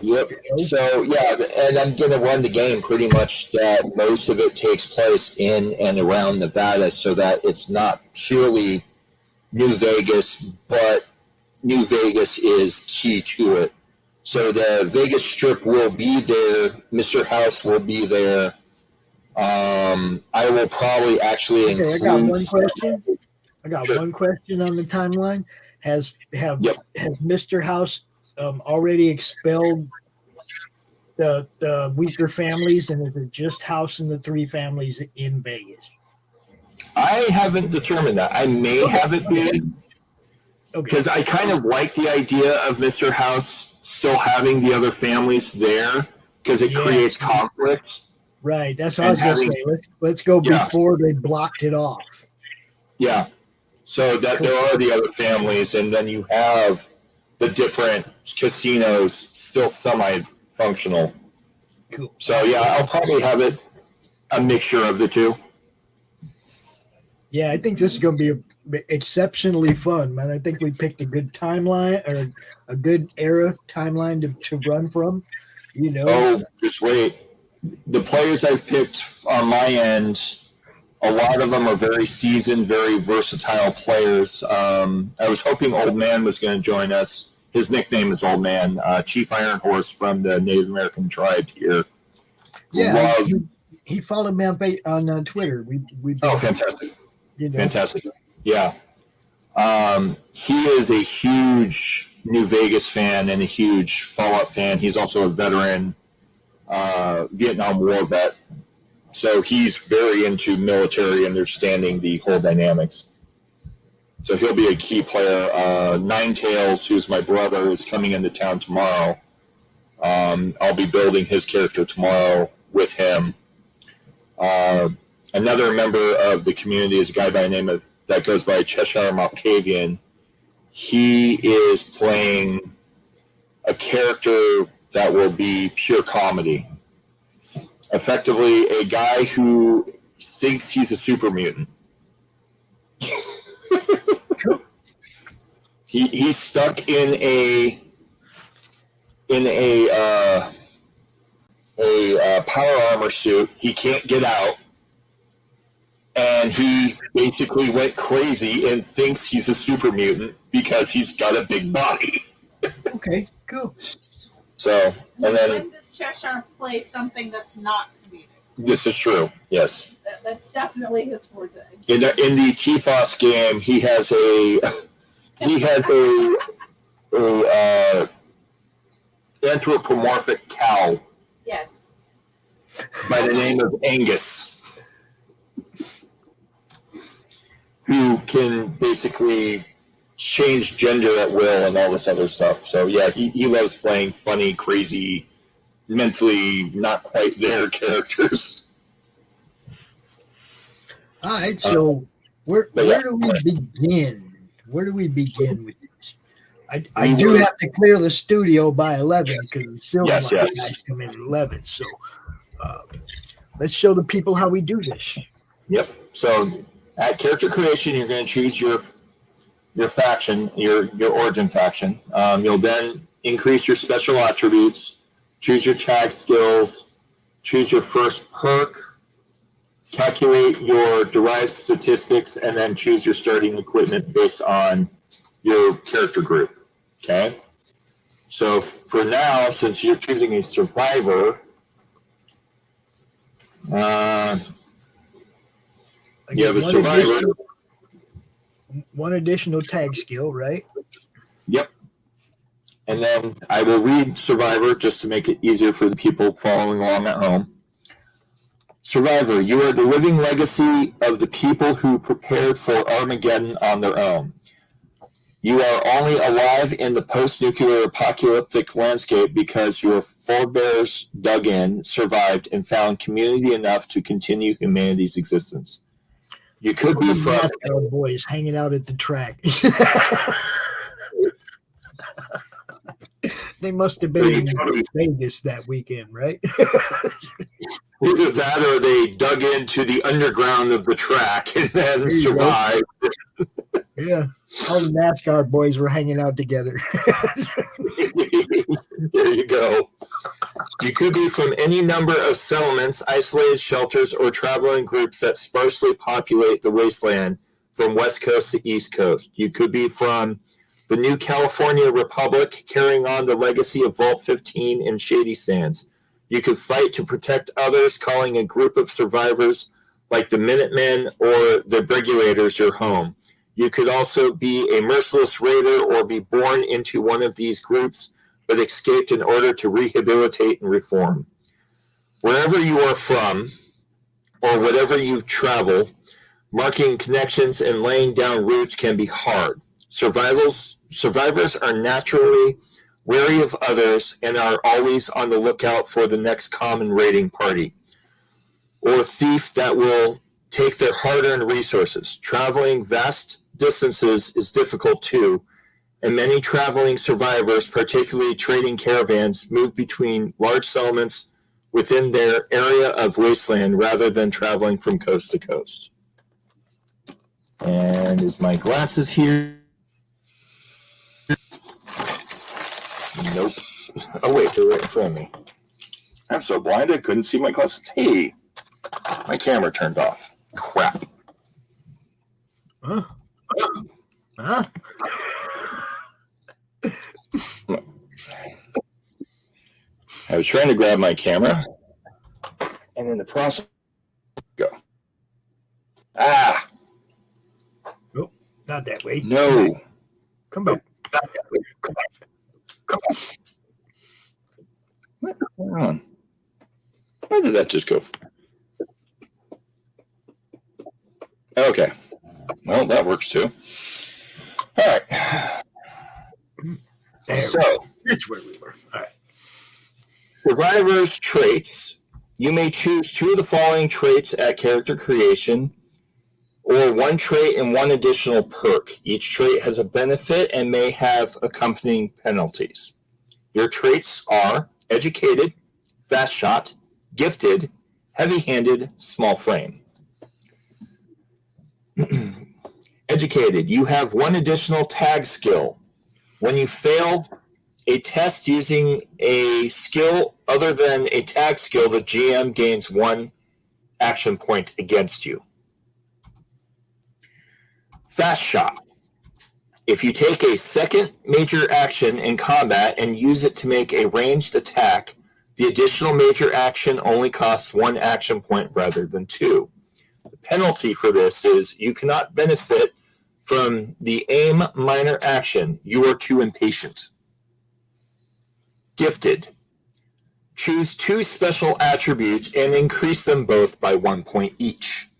S3: Yep. So, yeah, and I'm going to run the game pretty much that most of it takes place in and around Nevada so that it's not purely New Vegas, but New Vegas is key to it. So the Vegas Strip will be there. Mr. House will be there. I will probably actually include...
S2: I got one question. One question on the timeline. Has Mr. House already expelled the weaker families, and is it just House and the three families in Vegas?
S3: I haven't determined that. I may have it be, because I kind of like the idea of Mr. House still having the other families there, because it creates conflict.
S2: Right, that's what I was going to say. Let's go before they blocked it off.
S3: Yeah, so that there are the other families, and then you have the different casinos still semi-functional.
S2: Cool.
S3: So, yeah, I'll probably have it a mixture of the two.
S2: Yeah, I think this is going to be exceptionally fun, man. I think we picked a good timeline, or a good era timeline to run from.
S3: Oh, just wait. The players I've picked on my end, a lot of them are very seasoned, very versatile players. I was hoping Old Man was going to join us. His nickname is Old Man, Chief Iron Horse from the Native American tribe here.
S2: Yeah, he followed me on Twitter.
S3: Fantastic. Fantastic. Yeah. He is a huge New Vegas fan and a huge Fallout fan. He's also a veteran Vietnam War vet. So he's very into military, understanding the whole dynamics. So he'll be a key player. Nine Tails, who's my brother, is coming into town tomorrow. I'll be building his character tomorrow with him. Another member of the community is a guy by the name of, that goes by Cheshire Malkavian. He is playing a character that will be pure comedy. Effectively, a guy who thinks he's a super mutant. He's stuck in a power armor suit. He can't get out. And he basically went crazy and thinks he's a super mutant because he's got a big body.
S2: Okay, cool.
S3: So, and then
S6: when does Cheshire play something that's not comedic?
S3: This is true. Yes,
S6: That's definitely his forte.
S3: in the Tifos game, he has a anthropomorphic cow
S6: Yes.
S3: by the name of Angus, who can basically change gender at will and all this other stuff. So yeah, he loves playing funny, crazy, mentally not quite there characters.
S2: All right, so where do we begin? Where do we begin with this? I do have to clear the studio by 11 because we still have guys come in at 11. So let's show the people how we do this.
S3: Yep. So at character creation, you're going to choose your faction, your origin faction. You'll then increase your special attributes, choose your tag skills, choose your first perk, calculate your derived statistics, and then choose your starting equipment based on your character group. Okay? So for now, since you're choosing a survivor, you have a survivor.
S2: One additional tag skill, right?
S3: Yep. And then I will read Survivor just to make it easier for the people following along at home. Survivor, you are the living legacy of the people who prepared for Armageddon on their own. You are only alive in the post-nuclear apocalyptic landscape because your forebears dug in, survived, and found community enough to continue humanity's existence. You could be from
S2: NASCAR boys hanging out at the track. They must have been in Vegas that weekend, right?
S3: Either that or they dug into the underground of the track and then survived.
S2: Yeah. All the NASCAR boys were hanging out together.
S3: There you go. You could be from any number of settlements, isolated shelters, or traveling groups that sparsely populate the wasteland from west coast to east coast. You could be from the New California Republic, carrying on the legacy of Vault 15 and Shady Sands. You could fight to protect others, calling a group of survivors like the Minutemen or the Regulators your home. You could also be a merciless raider or be born into one of these groups, but escaped in order to rehabilitate and reform. Wherever you are from, or whatever you travel, marking connections and laying down roots can be hard. Survivors are naturally wary of others and are always on the lookout for the next common raiding party or thief that will take their hard-earned resources. Traveling vast distances is difficult too, and many traveling survivors, particularly trading caravans, move between large settlements within their area of wasteland rather than traveling from coast to coast. And is my glasses here? Nope. Oh, wait, they're right in front of me. I'm so blind I couldn't see my glasses. Hey, my camera turned off. Crap.
S2: Huh? Huh?
S3: I was trying to grab my camera, and in the process, go. Ah!
S2: Oh, not that way.
S3: No.
S2: Come back.
S3: Not that way. Come back. Come on. What's going on? Where did that just go? Okay. Well, that works too. All right. So,
S2: That's where we were. All right.
S3: Survivor's traits. You may choose two of the following traits at character creation, or one trait and one additional perk. Each trait has a benefit and may have accompanying penalties. Your traits are educated, fast shot, gifted, heavy-handed, small frame. Educated, you have one additional tag skill. When you fail a test using a skill other than a tag skill, the GM gains one action point against you. Fast shot. If you take a second major action in combat and use it to make a ranged attack, the additional major action only costs one action point rather than two. The penalty for this is you cannot benefit from the aim minor action. You are too impatient. Gifted. Choose two special attributes and increase them both by 1 point each.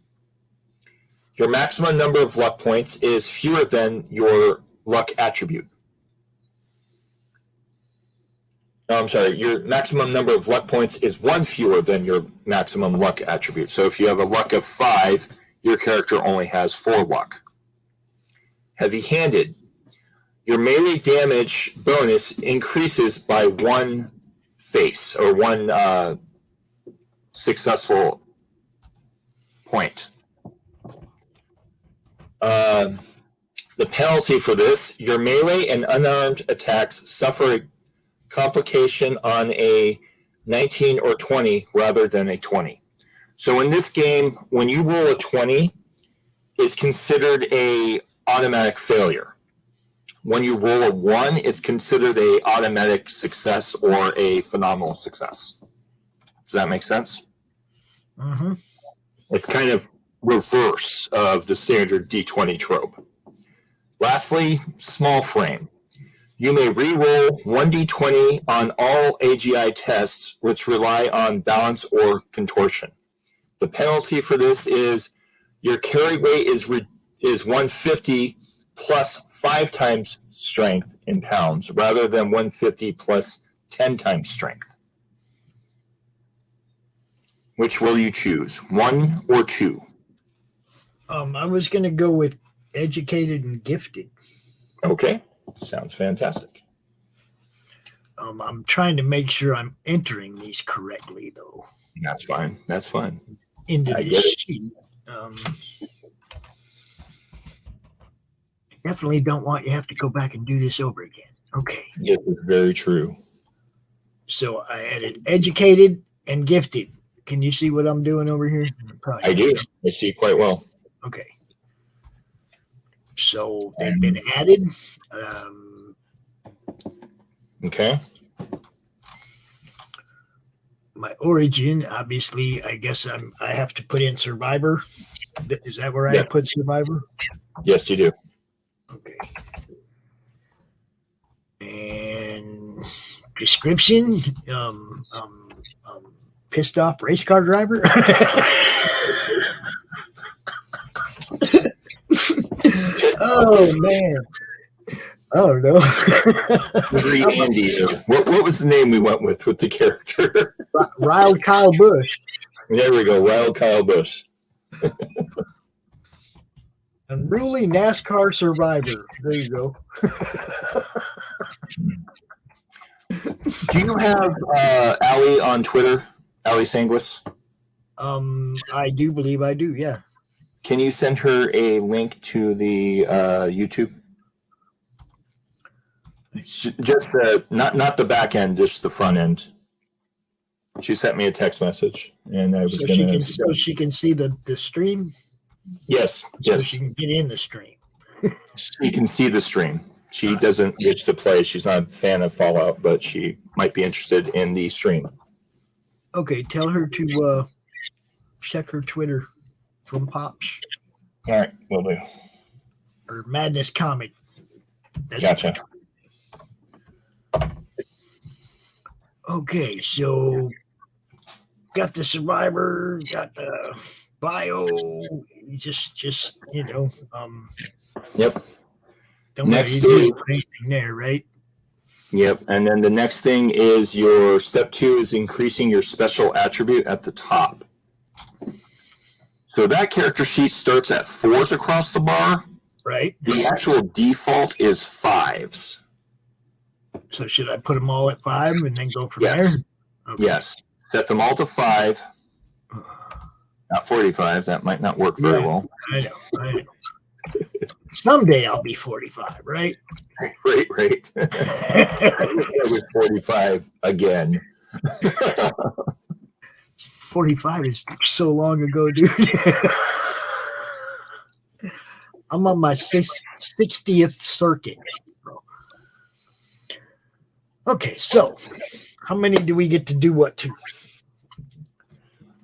S3: Your maximum number of luck points is fewer than your luck attribute. No, I'm sorry. Your maximum number of luck points is one fewer than your maximum luck attribute. So if you have a luck of 5, your character only has 4 luck. Heavy-handed. Your melee damage bonus increases by 1 face or 1 successful point. The penalty for this, your melee and unarmed attacks suffer a complication on a 19 or 20 rather than a 20. So in this game, when you roll a 20, it's considered a automatic failure. When you roll a 1, it's considered a automatic success or a phenomenal success. Does that make sense?
S2: Mm-hmm.
S3: It's kind of reverse of the standard D20 trope. Lastly, small frame. You may re-roll 1d20 on all AGI tests which rely on balance or contortion. The penalty for this is your carry weight is 150 plus 5 times strength in pounds rather than 150 plus 10 times strength. Which will you choose, 1 or 2?
S2: I was going to go with educated and gifted.
S3: Okay, sounds fantastic.
S2: I'm trying to make sure I'm entering these correctly, though.
S3: That's fine. That's fine.
S2: Into
S3: I
S2: this
S3: get it.
S2: sheet. I definitely don't want you to have to go back and do this over again. Okay.
S3: Yes, it's very true.
S2: So I added educated and gifted. Can you see what I'm doing over here? Probably
S3: I do. I see quite well.
S2: Okay. So they've been added.
S3: Okay.
S2: My origin, obviously, I guess I have to put in survivor. Is that where I put survivor?
S3: Yes, you do.
S2: Okay. And description, pissed off race car driver. Oh man. I don't know.
S3: Andy, what was the name we went with the character?
S2: Wild Kyle Busch.
S3: There we go, Wild Kyle Busch.
S2: Unruly NASCAR survivor. There you go.
S3: Do you have Allie on Twitter? Allie Sanguis?
S2: I do believe I do, yeah.
S3: Can you send her a link to the YouTube? Just the not the back end, just the front end. She sent me a text message, and I was
S2: so she can see the stream.
S3: Yes,
S2: so she can get in the stream.
S3: She can see the stream. She doesn't wish to play. She's not a fan of Fallout, but she might be interested in the stream.
S2: Okay, tell her to check her Twitter from Pops.
S3: All right, will do.
S2: Or Madness Comic. That's
S3: Gotcha.
S2: Okay, so got the survivor, got the bio, just you know,
S3: Yep.
S2: Don't
S3: Next
S2: worry, anything there, right?
S3: Yep, and then the next thing is your step 2 is increasing your special attribute at the top. So that character sheet starts at 4s across the bar.
S2: Right.
S3: The actual default is 5s.
S2: So should I put them all at 5 and then go from there? Okay.
S3: Yes. Set them all to 5. Not 45. That might not work very well.
S2: I know. Someday I'll be 45, right?
S3: Right. It was 45 again.
S2: 45 is so long ago, dude. I'm on my 60th circuit, bro. Okay, so how many do we get to do what to?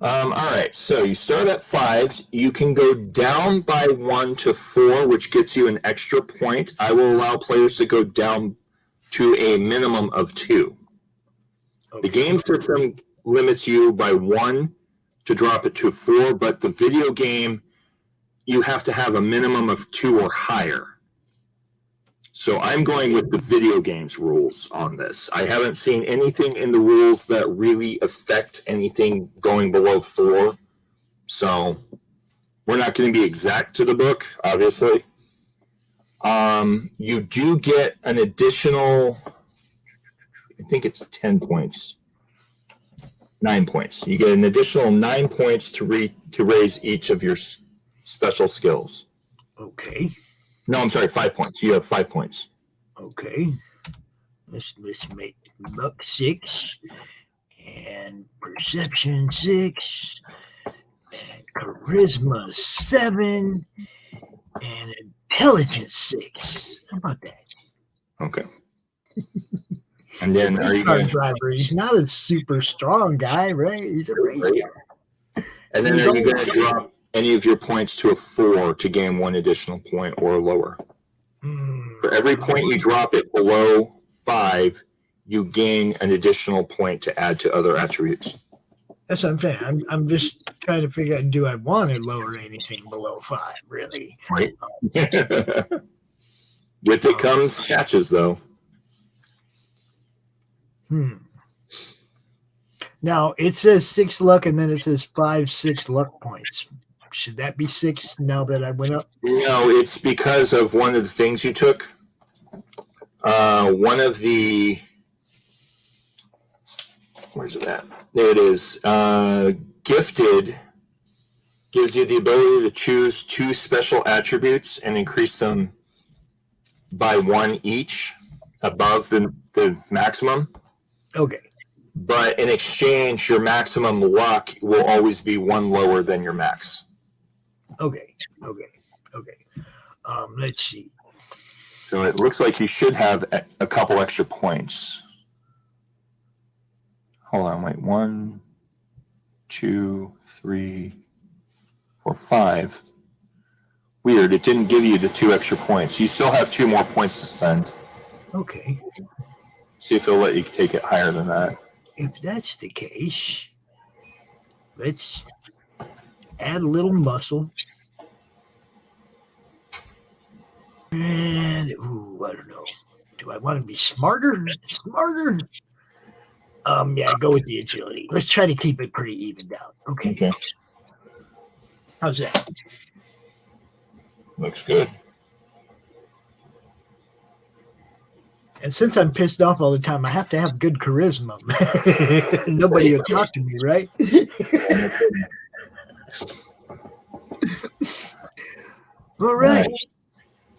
S3: All right, so you start at 5s. You can go down by 1 to 4, which gets you an extra point. I will allow players to go down to a minimum of 2. Okay. The game system limits you by 1 to drop it to 4, but the video game, you have to have a minimum of 2 or higher. So I'm going with the video games rules on this. I haven't seen anything in the rules that really affect anything going below 4. So we're not going to be exact to the book, obviously. You do get an additional, I think it's 10 points. 9 points. You get an additional 9 points to raise each of your special skills.
S2: Okay.
S3: No, I'm sorry, 5 points. You have 5 points.
S2: Okay. Let's make luck 6 and perception 6 and charisma 7 and intelligence 6. How about that?
S3: Okay. And then are you going
S2: driver? He's not a super strong guy, right? He's a race guy.
S3: And then are you going to drop any of your points to a 4 to gain 1 additional point or lower? For every point you drop it below 5, you gain an additional point to add to other attributes.
S2: That's what I'm saying. I'm just trying to figure out, do I want to lower anything below 5, really?
S3: Right. With it comes catches, though.
S2: Now, it says 6 luck, and then it says 6 luck points. Should that be 6 now that I went up?
S3: No, it's because of one of the things you took. One of the... Where's it at? There it is. Gifted gives you the ability to choose 2 special attributes and increase them by 1 each above the maximum.
S2: Okay.
S3: But in exchange, your maximum luck will always be 1 lower than your max.
S2: Okay. Let's see.
S3: So it looks like you should have a couple extra points. Hold on, wait. 1, 2, 3, 4, 5. Weird, it didn't give you the 2 extra points. You still have 2 more points to spend.
S2: Okay.
S3: See if it'll let you take it higher than that.
S2: If that's the case, let's add a little muscle. And, I don't know. Do I want to be smarter? Yeah, go with the agility. Let's try to keep it pretty evened out. Okay. How's that?
S3: Looks good.
S2: And since I'm pissed off all the time, I have to have good charisma. Nobody will talk to me, right? All right.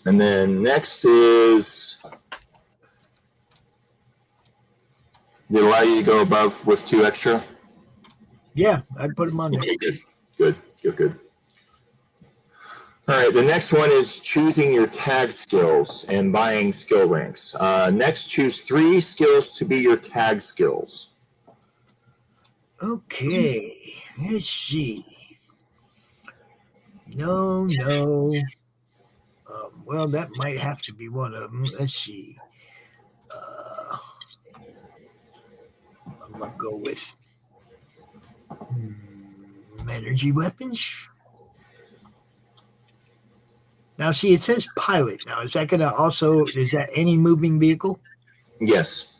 S3: And then next is... Did it allow you to go above with 2 extra?
S2: Yeah, I'd put them on there.
S3: Okay, good. All right, the next one is choosing your tag skills and buying skill ranks. Next, choose 3 skills to be your tag skills.
S2: Okay, let's see. No. Well, that might have to be one of them. Let's see. I'm going to go with energy weapons. Now, see, it says pilot. Now, is that any moving vehicle?
S3: Yes.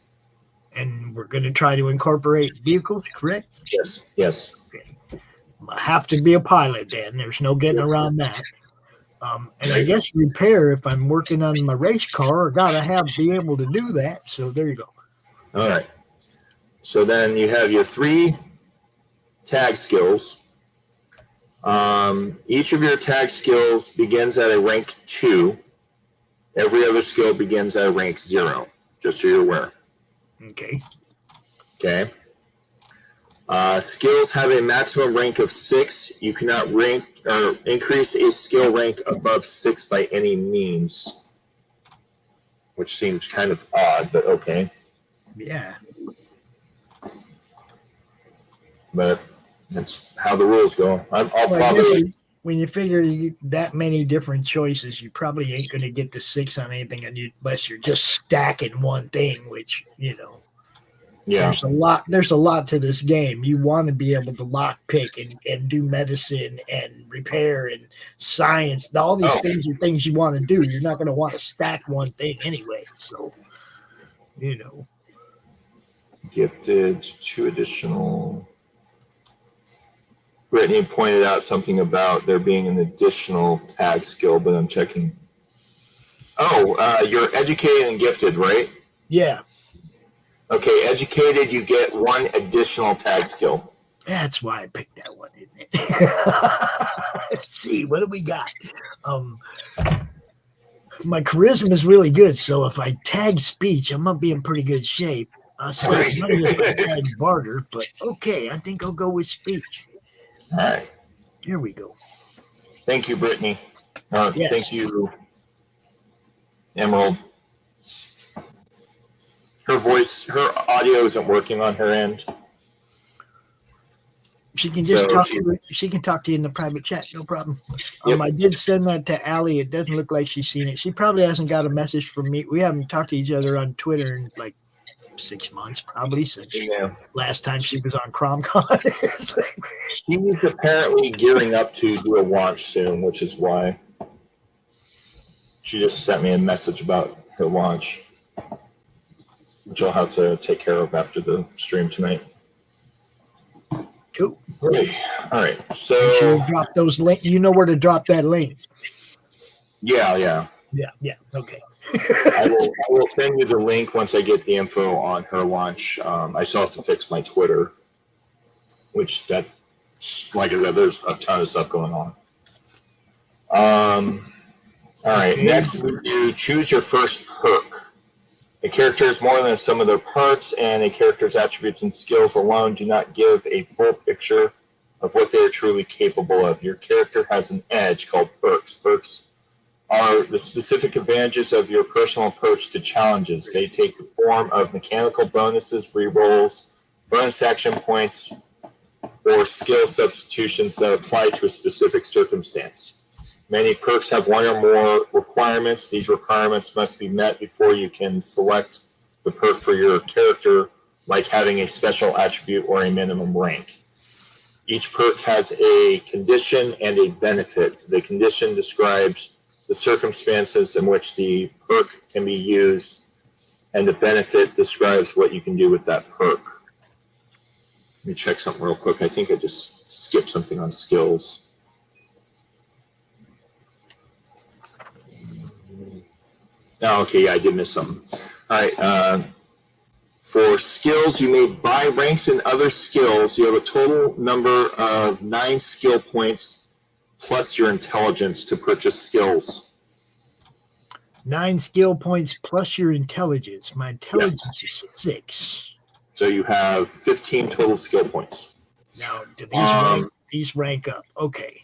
S2: And we're going to try to incorporate vehicles, correct?
S3: Yes.
S2: Okay. I have to be a pilot then. There's no getting around that. And I guess repair, if I'm working on my race car, I got to be able to do that. So there you go.
S3: All right. So then you have your 3 tag skills. Each of your tag skills begins at a rank 2. Every other skill begins at a rank 0, just so you're aware.
S2: Okay.
S3: Skills have a maximum rank of 6. You cannot rank or increase a skill rank above 6 by any means, which seems kind of odd, but okay.
S2: Yeah.
S3: But that's how the rules go. I'll probably...
S2: When you figure you get that many different choices, you probably ain't going to get to 6 on anything unless you're just stacking one thing, which,
S3: Yeah.
S2: There's a lot to this game. You want to be able to lock pick and do medicine and repair and science. All these things are things you want to do. You're not going to want to stack one thing anyway. So,
S3: Gifted 2 additional. Brittany pointed out something about there being an additional tag skill, but I'm checking. You're educated and gifted, right?
S2: Yeah.
S3: Okay, educated, you get 1 additional tag skill.
S2: That's why I picked that one, isn't it? Let's see, what do we got? My charisma is really good, so if I tag speech, I'm going to be in pretty good shape. I'll save money if I tag barter, but okay, I think I'll go with speech.
S3: All right.
S2: Here we go.
S3: Thank you, Brittany.
S2: Yes.
S3: Thank you, Emerald. Her audio isn't working on her end.
S2: She can just
S3: So
S2: talk to you. She can talk to you in the private chat, no problem.
S3: Yep.
S2: I did send that to Allie. It doesn't look like she's seen it. She probably hasn't got a message from me. We haven't talked to each other on Twitter in like 6 months, probably since last time she was on CromCon.
S3: She's apparently gearing up to do a launch soon, which is why she just sent me a message about her launch, which I'll have to take care of after the stream tonight.
S2: Cool.
S3: Great. All right. So
S2: you drop those link. You know where to drop that link.
S3: Yeah.
S2: Okay.
S3: I will send you the link once I get the info on her launch. I still have to fix my Twitter, which that, like I said, there's a ton of stuff going on. All right. Next, you choose your first perk. A character is more than the sum of their parts, and a character's attributes and skills alone do not give a full picture of what they are truly capable of. Your character has an edge called perks. Perks are the specific advantages of your personal approach to challenges. They take the form of mechanical bonuses, rerolls, bonus action points, or skill substitutions that apply to a specific circumstance. Many perks have one or more requirements. These requirements must be met before you can select the perk for your character, like having a special attribute or a minimum rank. Each perk has a condition and a benefit. The condition describes the circumstances in which the perk can be used, and the benefit describes what you can do with that perk. Let me check something real quick. I think I just skipped something on skills. Oh, okay, yeah, I did miss something. All right, for skills, you may buy ranks in other skills. You have a total number of 9 skill points plus your intelligence to purchase skills.
S2: 9 skill points plus your intelligence. My intelligence is 6.
S3: So you have 15 total skill points.
S2: Now, do these rank up? Okay.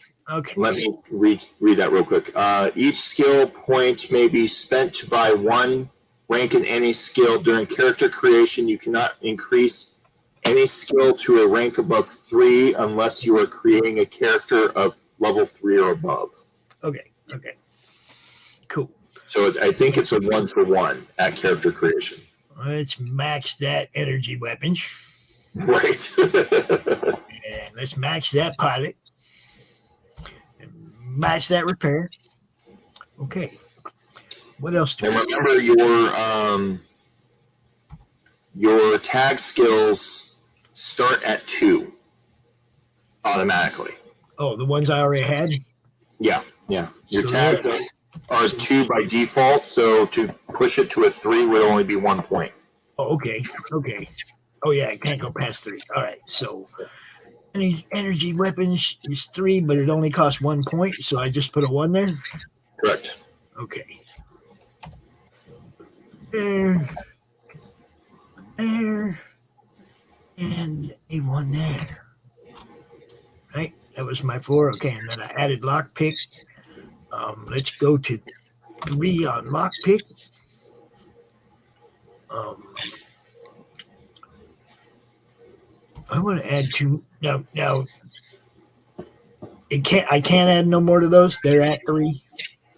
S3: Let me read that real quick. Each skill point may be spent to buy 1 rank in any skill. During character creation, you cannot increase any skill to a rank above 3 unless you are creating a character of level 3 or above.
S2: Okay. Cool.
S3: So I think it's a 1-for-1 at character creation.
S2: Let's max that energy weapon.
S3: Right.
S2: And let's max that pilot. And max that repair. Okay. What else?
S3: And remember your tag skills start at 2 automatically.
S2: Oh, the ones I already had?
S3: Yeah. Your tags are 2 by default, so to push it to a 3 would only be 1 point.
S2: Oh, okay. Oh, yeah, it can't go past 3. All right, so energy weapons is 3, but it only costs 1 point, so I just put a 1 there?
S3: Correct.
S2: Okay. There, and a 1 there. Right, that was my 4. Okay, and then I added lockpick. Let's go to 3 on lockpick. I want to add 2. No. I can't add no more to those. They're at 3,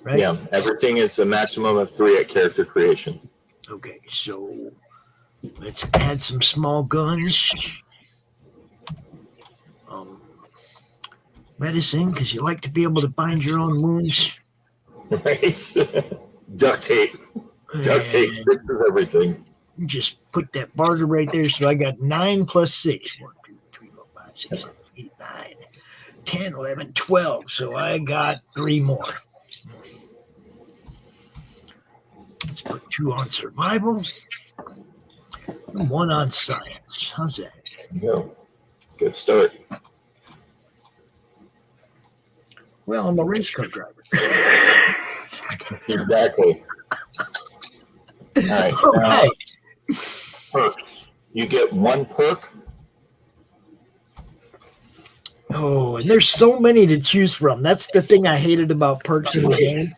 S2: right?
S3: Yeah, everything is a maximum of 3 at character creation.
S2: Okay, so let's add some small guns. Medicine, because you like to be able to bind your own wounds.
S3: Right. Duct tape. Duct tape fixes everything.
S2: Just put that barter right there. So I got 9 plus 6. 1, 2, 3, 4, 5, 6, 7, 8, 9, 10, 11, 12. So I got 3 more. Let's put 2 on survival. 1 on science. How's that?
S3: Yeah. Good start.
S2: Well, I'm a race car driver.
S3: Exactly. All right.
S2: Okay.
S3: Perks. You get 1 perk.
S2: Oh, and there's so many to choose from. That's the thing I hated about perks in the game.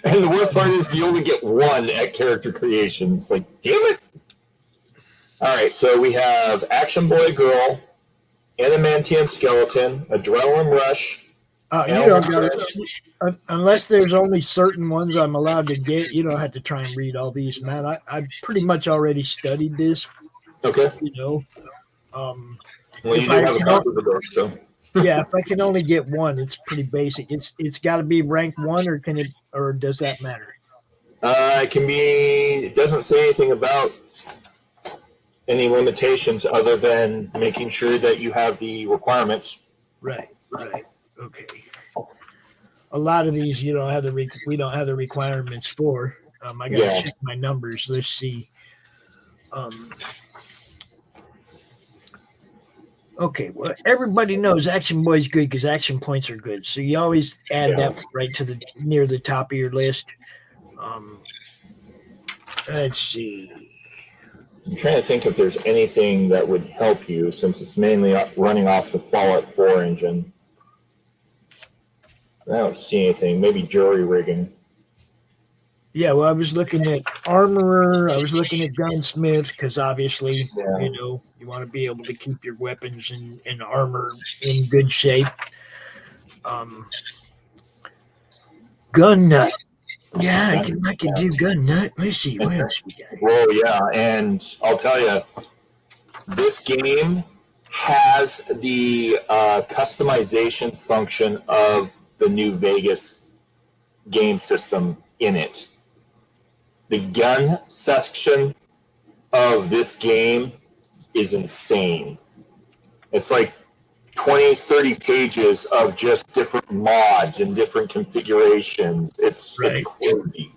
S3: And the worst part is you only get 1 at character creation. It's like, damn it. All right, so we have Action Boy Girl, adamantium skeleton, adrenaline rush.
S2: You don't got unless there's only certain ones I'm allowed to get. You don't have to try and read all these, man. I pretty much already studied this.
S3: Okay.
S2: You know,
S3: Well, you
S2: if
S3: do
S2: I
S3: have a
S2: can
S3: copy of the book, so.
S2: yeah, if I can only get one, it's pretty basic. It's got to be rank 1, or does that matter?
S3: It can be. It doesn't say anything about any limitations other than making sure that you have the requirements.
S2: Right. Okay. A lot of these we don't have the requirements for. I got to check my numbers. Let's see. Okay, well, everybody knows Action Boy's good because action points are good. So you always add that right to near the top of your list. Let's see.
S3: I'm trying to think if there's anything that would help you since it's mainly running off the Fallout 4 engine. I don't see anything. Maybe jury rigging.
S2: Yeah, well, I was looking at armorer. I was looking at gunsmith because obviously, you want to be able to keep your weapons and armor in good shape. Gun nut. Yeah, I can do gun nut. Let's see what else we got.
S3: Well, yeah, and I'll tell you, this game has the customization function of the new Vegas game system in it. The gun section of this game is insane. It's like 20, 30 pages of just different mods and different configurations. It's crazy.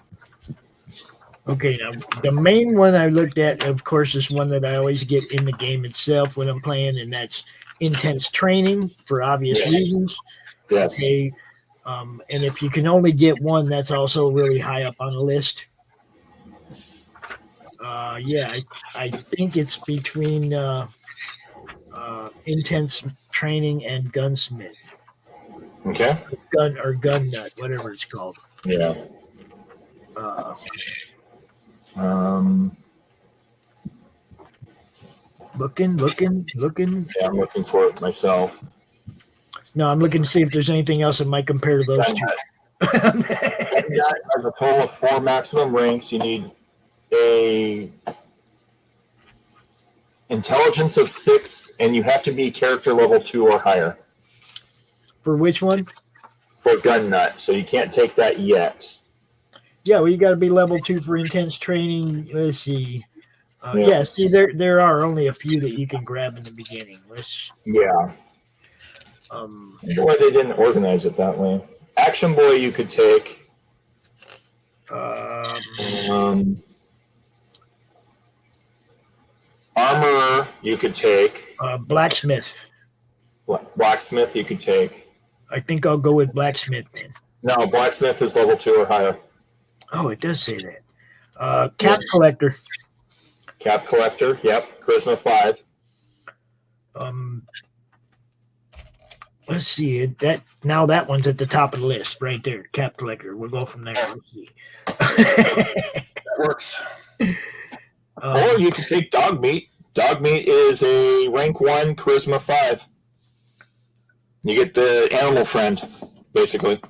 S2: Okay, now the main one I looked at, of course, is one that I always get in the game itself when I'm playing, and that's intense training for obvious reasons.
S3: Yes.
S2: Okay, and if you can only get one, that's also really high up on the list. I think it's between intense training and gunsmith.
S3: Okay.
S2: Gun nut, whatever it's called.
S3: Yeah.
S2: Looking.
S3: Yeah, I'm looking for it myself.
S2: No, I'm looking to see if there's anything else that might compare to those two.
S3: That has a total of 4 maximum ranks. You need a intelligence of 6, and you have to be character level 2 or higher.
S2: For which one?
S3: For gun nut, so you can't take that yet.
S2: Yeah, well, you got to be level 2 for intense training. Let's see. See, there are only a few that you can grab in the beginning.
S3: I wonder why they didn't organize it that way. Action Boy, you could take. Armorer, you could take.
S2: Blacksmith.
S3: Blacksmith, you could take.
S2: I think I'll go with blacksmith then.
S3: No, blacksmith is level 2 or higher.
S2: Oh, it does say that. Cap collector.
S3: Cap collector, yep. Charisma 5.
S2: Let's see. That one's at the top of the list right there. Cap collector. We'll go from there. Let's see.
S3: That works. Or you can take dog meat. Dog meat is a rank 1, charisma 5. You get the animal friend, basically.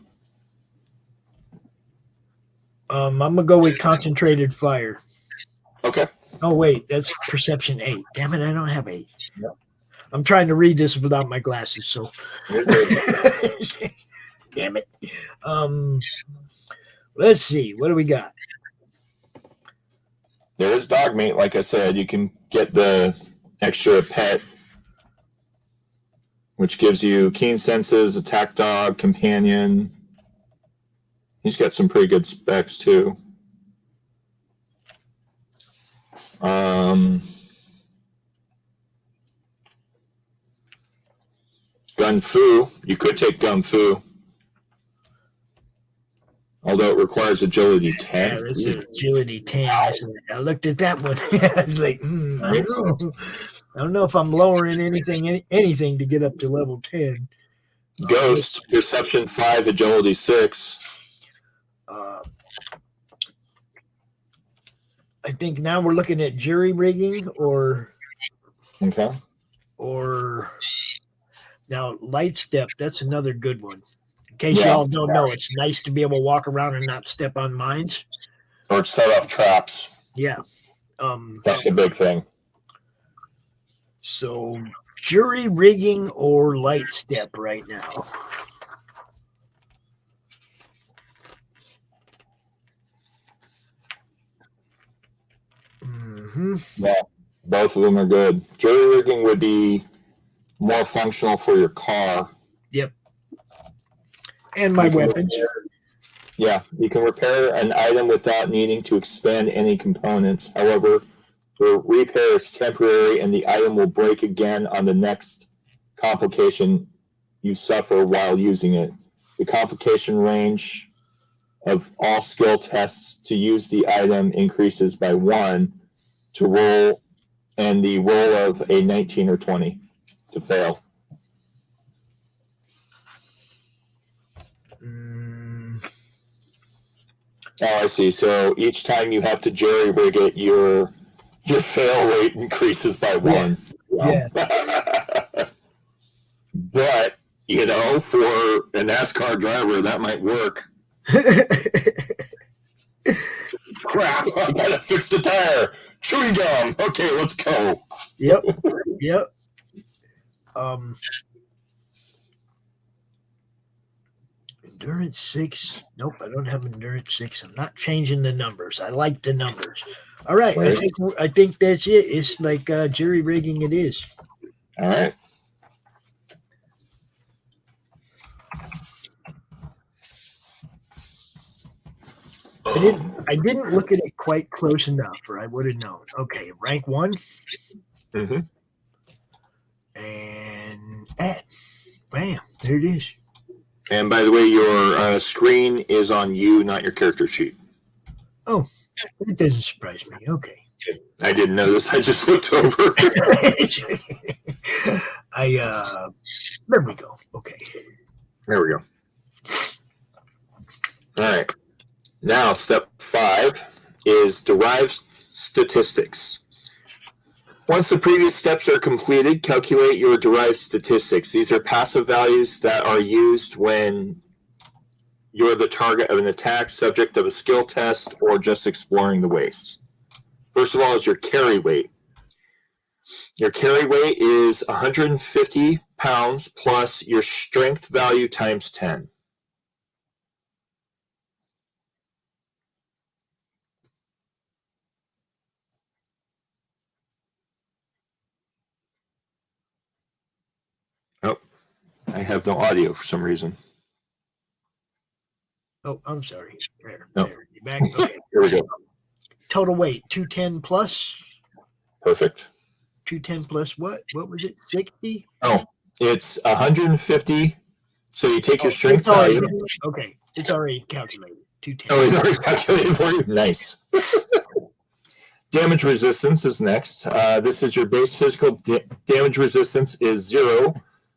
S2: I'm gonna go with concentrated fire.
S3: Okay.
S2: Oh wait, that's perception 8. Damn it, I don't have 8.
S3: Yep.
S2: I'm trying to read this without my glasses, so damn it. Let's see, what do we got?
S3: There is dog meat, like I said. You can get the extra pet, which gives you keen senses, attack dog, companion. He's got some pretty good specs too. Gun Fu. You could take Gun Fu. Although it requires agility 10.
S2: Yeah, this is agility 10. I looked at that one. I was like, I don't know if I'm lowering anything to get up to level 10.
S3: Ghost, perception 5, agility 6.
S2: I think now we're looking at jury rigging or Now, light step, that's another good one. In case
S3: Yeah.
S2: y'all don't know, it's nice to be able to walk around and not step on mines.
S3: Or set off traps.
S2: Yeah.
S3: That's the big thing.
S2: So jury rigging or light step right now.
S3: Yeah, both of them are good. Jury rigging would be more functional for your car.
S2: Yep. And my weapons.
S3: Yeah, you can repair an item without needing to expand any components. However, the repair is temporary and the item will break again on the next complication you suffer while using it. The complication range of all skill tests to use the item increases by 1 to roll, and the roll of a 19 or 20 to fail. Oh, I see. So each time you have to jury rig it, your fail rate increases by 1.
S2: Yeah.
S3: But, you know, for a NASCAR driver, that might work. Crap, I gotta fix the tire. Chewing gum. Okay, let's go.
S2: Yep. Yep. Endurance 6. Nope, I don't have endurance 6. I'm not changing the numbers. I like the numbers. All right. I think that's it. It's like jury rigging it is.
S3: All right.
S2: I didn't look at it quite close enough, or I would have known. Okay, rank 1.
S3: Mm-hmm.
S2: And bam, there it is.
S3: And by the way, your screen is on you, not your character sheet.
S2: Oh, it doesn't surprise me. Okay.
S3: I didn't notice. I just looked over.
S2: There we go. Okay.
S3: There we go. All right. Now, step 5 is derived statistics. Once the previous steps are completed, calculate your derived statistics. These are passive values that are used when you're the target of an attack, subject of a skill test, or just exploring the wastes. First of all is your carry weight. Your carry weight is 150 pounds plus your strength value times 10. Oh, I have no audio for some reason.
S2: Oh, I'm sorry. There. You back? Okay.
S3: Here we go.
S2: Total weight 210 plus.
S3: Perfect.
S2: 210 plus what? What was it? 60?
S3: Oh, it's 150. So you take your strength value.
S2: Okay, it's already calculated. 210.
S3: Oh, it's already calculated for you? Nice. Damage resistance is next. This is your base physical damage resistance is 0,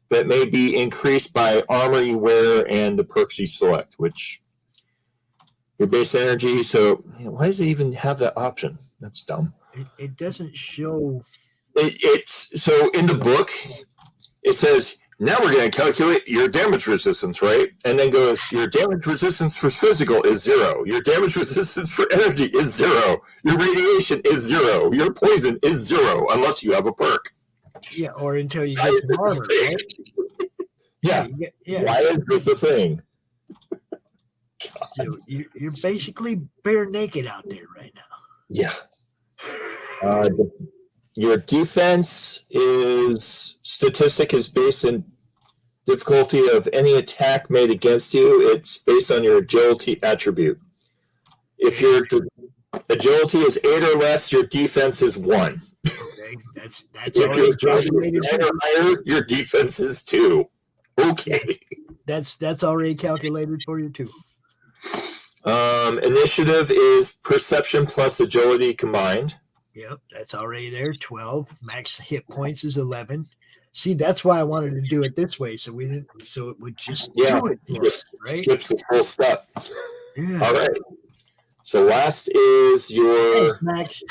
S3: but may be increased by armor you wear and the perks you select, which your base energy. So why does it even have that option? That's dumb.
S2: It doesn't show.
S3: It's so in the book, it says, now we're going to calculate your damage resistance, right? And then goes, your damage resistance for physical is 0. Your damage resistance for energy is 0. Your radiation is 0. Your poison is 0, unless you have a perk.
S2: Yeah, or until you get some armor, right?
S3: Yeah.
S2: Yeah.
S3: Why is this a thing?
S2: So you're basically bare naked out there right now.
S3: Yeah. Your defense statistic is based on difficulty of any attack made against you. It's based on your agility attribute. If your agility is 8 or less, your defense is 1.
S2: Okay, that's
S3: If your
S2: already
S3: agility
S2: calculated.
S3: is 9 or higher, your defense is 2. Okay.
S2: That's already calculated for you too.
S3: Initiative is perception plus agility combined.
S2: Yep, that's already there. 12. Max hit points is 11. See, that's why I wanted to do it this way, so it would just do it for us, right?
S3: Skips the full step.
S2: Yeah.
S3: All right. So last is your
S2: Max.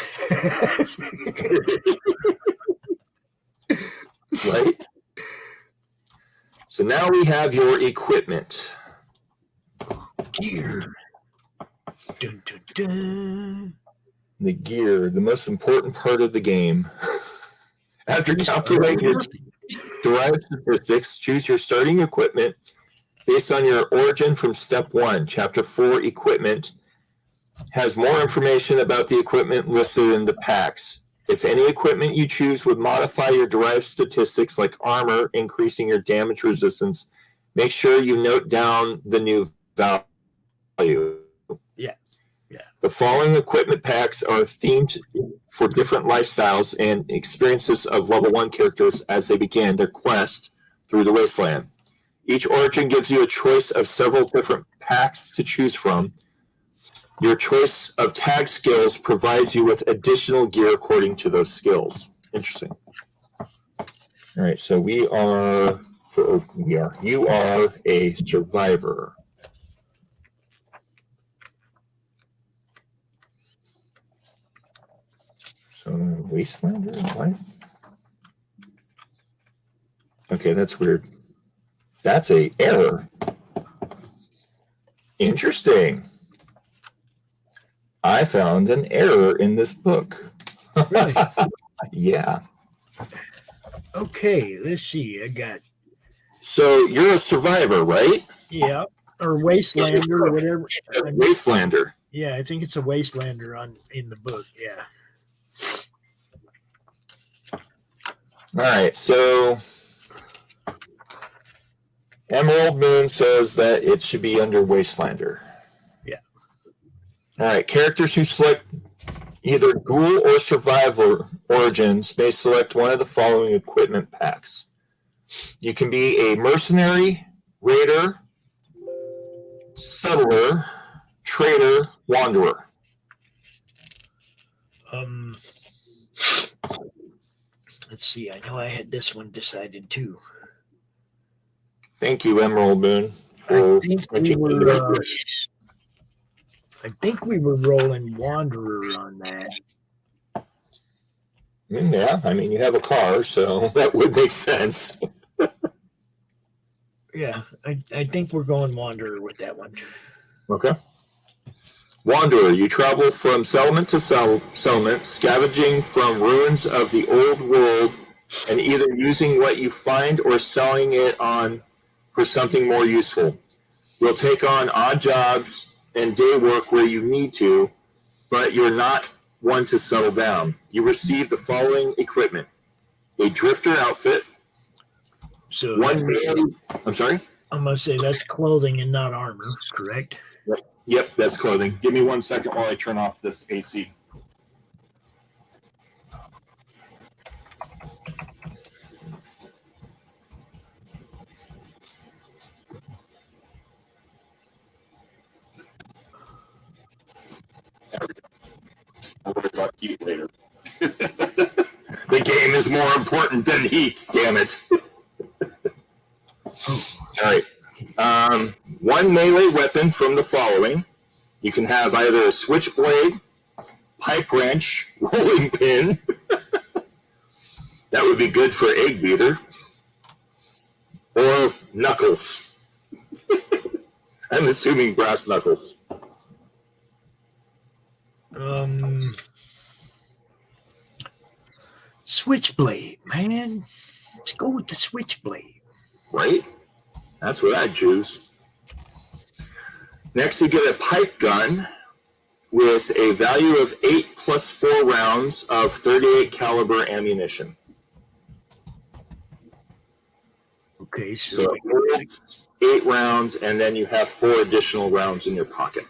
S3: right. So now we have your equipment.
S2: Gear. Dun, dun, dun.
S3: The gear, the most important part of the game. After calculating your derived statistics, choose your starting equipment based on your origin from step 1. Chapter 4, equipment, has more information about the equipment listed in the packs. If any equipment you choose would modify your derived statistics, like armor, increasing your damage resistance, make sure you note down the new value.
S2: Yeah.
S3: The following equipment packs are themed for different lifestyles and experiences of level 1 characters as they begin their quest through the wasteland. Each origin gives you a choice of several different packs to choose from. Your choice of tag skills provides you with additional gear according to those skills. Interesting. All right, so you are a survivor. So Wastelander, what? Okay, that's weird. That's a error. Interesting. I found an error in this book.
S2: Really?
S3: Yeah.
S2: Okay, let's see. I got
S3: So you're a survivor, right?
S2: or Wastelander or whatever.
S3: A Wastelander.
S2: Yeah, I think it's a Wastelander in the book. Yeah.
S3: All right, so Emerald Moon says that it should be under Wastelander.
S2: Yeah.
S3: All right, characters who select either Ghoul or Survivor origins may select one of the following equipment packs. You can be a mercenary, raider, settler, trader, wanderer.
S2: Let's see. I know I had this one decided too.
S3: Thank you, Emerald Moon.
S2: I think we were rolling Wanderer on that.
S3: Yeah, I mean, you have a car, so that would make sense.
S2: Yeah, I think we're going Wanderer with that one.
S3: Okay. Wanderer, you travel from settlement to settlement, scavenging from ruins of the old world and either using what you find or selling it on for something more useful. You'll take on odd jobs and day work where you need to, but you're not one to settle down. You receive the following equipment: a drifter outfit.
S2: So
S3: I'm sorry?
S2: I'm going to say that's clothing and not armor, correct?
S3: Yep, that's clothing. Give me 1 second while I turn off this AC. There we go. I'll worry about heat later. The game is more important than heat, damn it. All right. One melee weapon from the following. You can have either a switchblade, pipe wrench, rolling pin. That would be good for egg beater. Or knuckles. I'm assuming brass knuckles.
S2: Switchblade, man. Let's go with the switchblade.
S3: Right? That's what I'd choose. Next, you get a pipe gun with a value of 8 plus 4 rounds of 38 caliber ammunition.
S2: Okay,
S3: So
S2: so
S3: 8 rounds, and then you have 4 additional rounds in your pocket.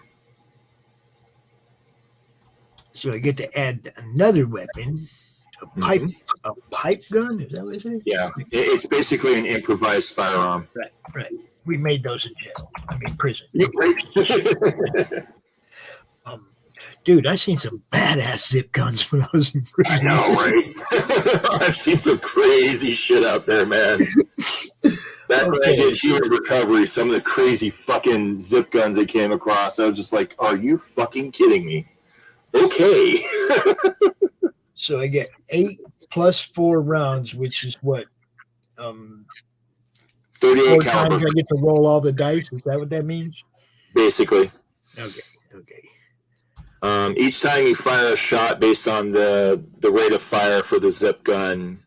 S2: I get to add another weapon, a pipe gun. Is that what it is?
S3: Yeah, it's basically an improvised firearm.
S2: Right. We made those in jail. I mean, prison. Dude, I seen some badass zip guns when I was in prison.
S3: I know, right? I've seen some crazy shit out there, man. Back when I did human recovery, some of the crazy fucking zip guns I came across, I was just like, are you fucking kidding me? Okay.
S2: So I get 8 plus 4 rounds, which is what?
S3: .38
S2: 4
S3: caliber.
S2: times I get to roll all the dice. Is that what that means?
S3: Basically.
S2: Okay.
S3: Each time you fire a shot based on the rate of fire for the zip gun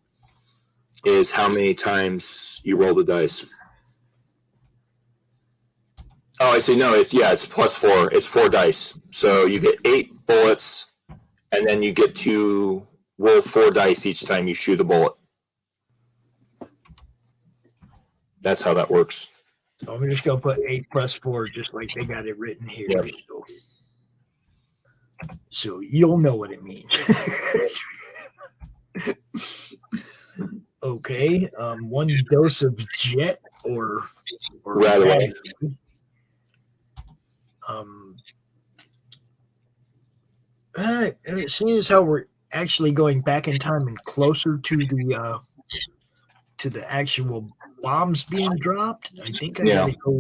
S3: is how many times you roll the dice. Oh, I see. No, it's +4. It's 4 dice. So you get 8 bullets, and then you get to roll 4 dice each time you shoot a bullet. That's how that works.
S2: So I'm just gonna put 8 + 4, just like they got it written here.
S3: Yep.
S2: So you'll know what it means. Okay. 1 dose of jet or
S3: Radaway.
S2: Seeing as how we're actually going back in time and closer to the actual bombs being dropped, I think I gotta go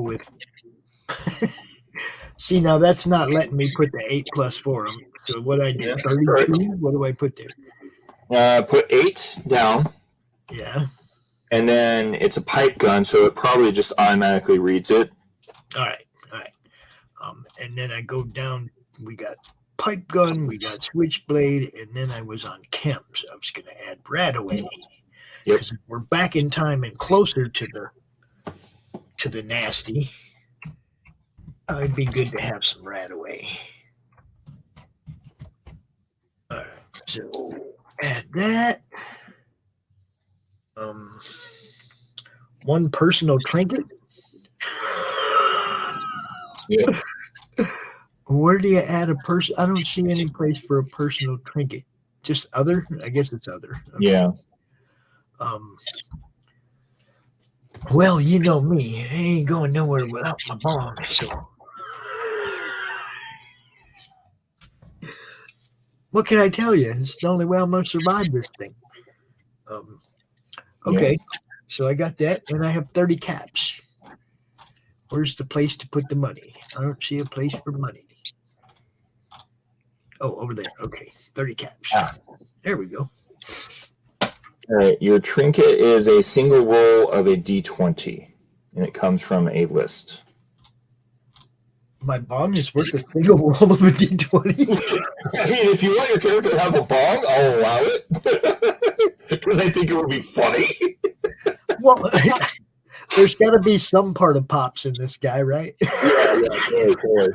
S2: with See, now that's not letting me put the 8 + 4. So what I do, 32? What do I put there?
S3: Put 8 down.
S2: Yeah.
S3: And then it's a pipe gun, so it probably just automatically reads it.
S2: All right. And then I go down. We got pipe gun, we got switchblade, and then I was on chems. I was going to add Radaway.
S3: Yep.
S2: Because we're back in time and closer to the nasty. It'd be good to have some Radaway. All right, so add that. 1 personal trinket.
S3: Yeah.
S2: Where do you add a person? I don't see any place for a personal trinket. Just other? I guess it's other. Okay.
S3: Yeah.
S2: Well, you know me. I ain't going nowhere without my bomb. So, what can I tell you? It's the only way I'm going to survive this thing. Okay. So I got that, and I have 30 caps. Where's the place to put the money? I don't see a place for money. Oh, over there. Okay. 30 caps. There we go.
S3: All right. Your trinket is a single roll of a D20, and it comes from a list.
S2: My bong is worth a single roll of a D20.
S3: I mean, if you want your character to have a bong, I'll allow it. Because I think it would be funny.
S2: Well, there's got to be some part of Pops in this guy, right?
S3: Yeah, totally.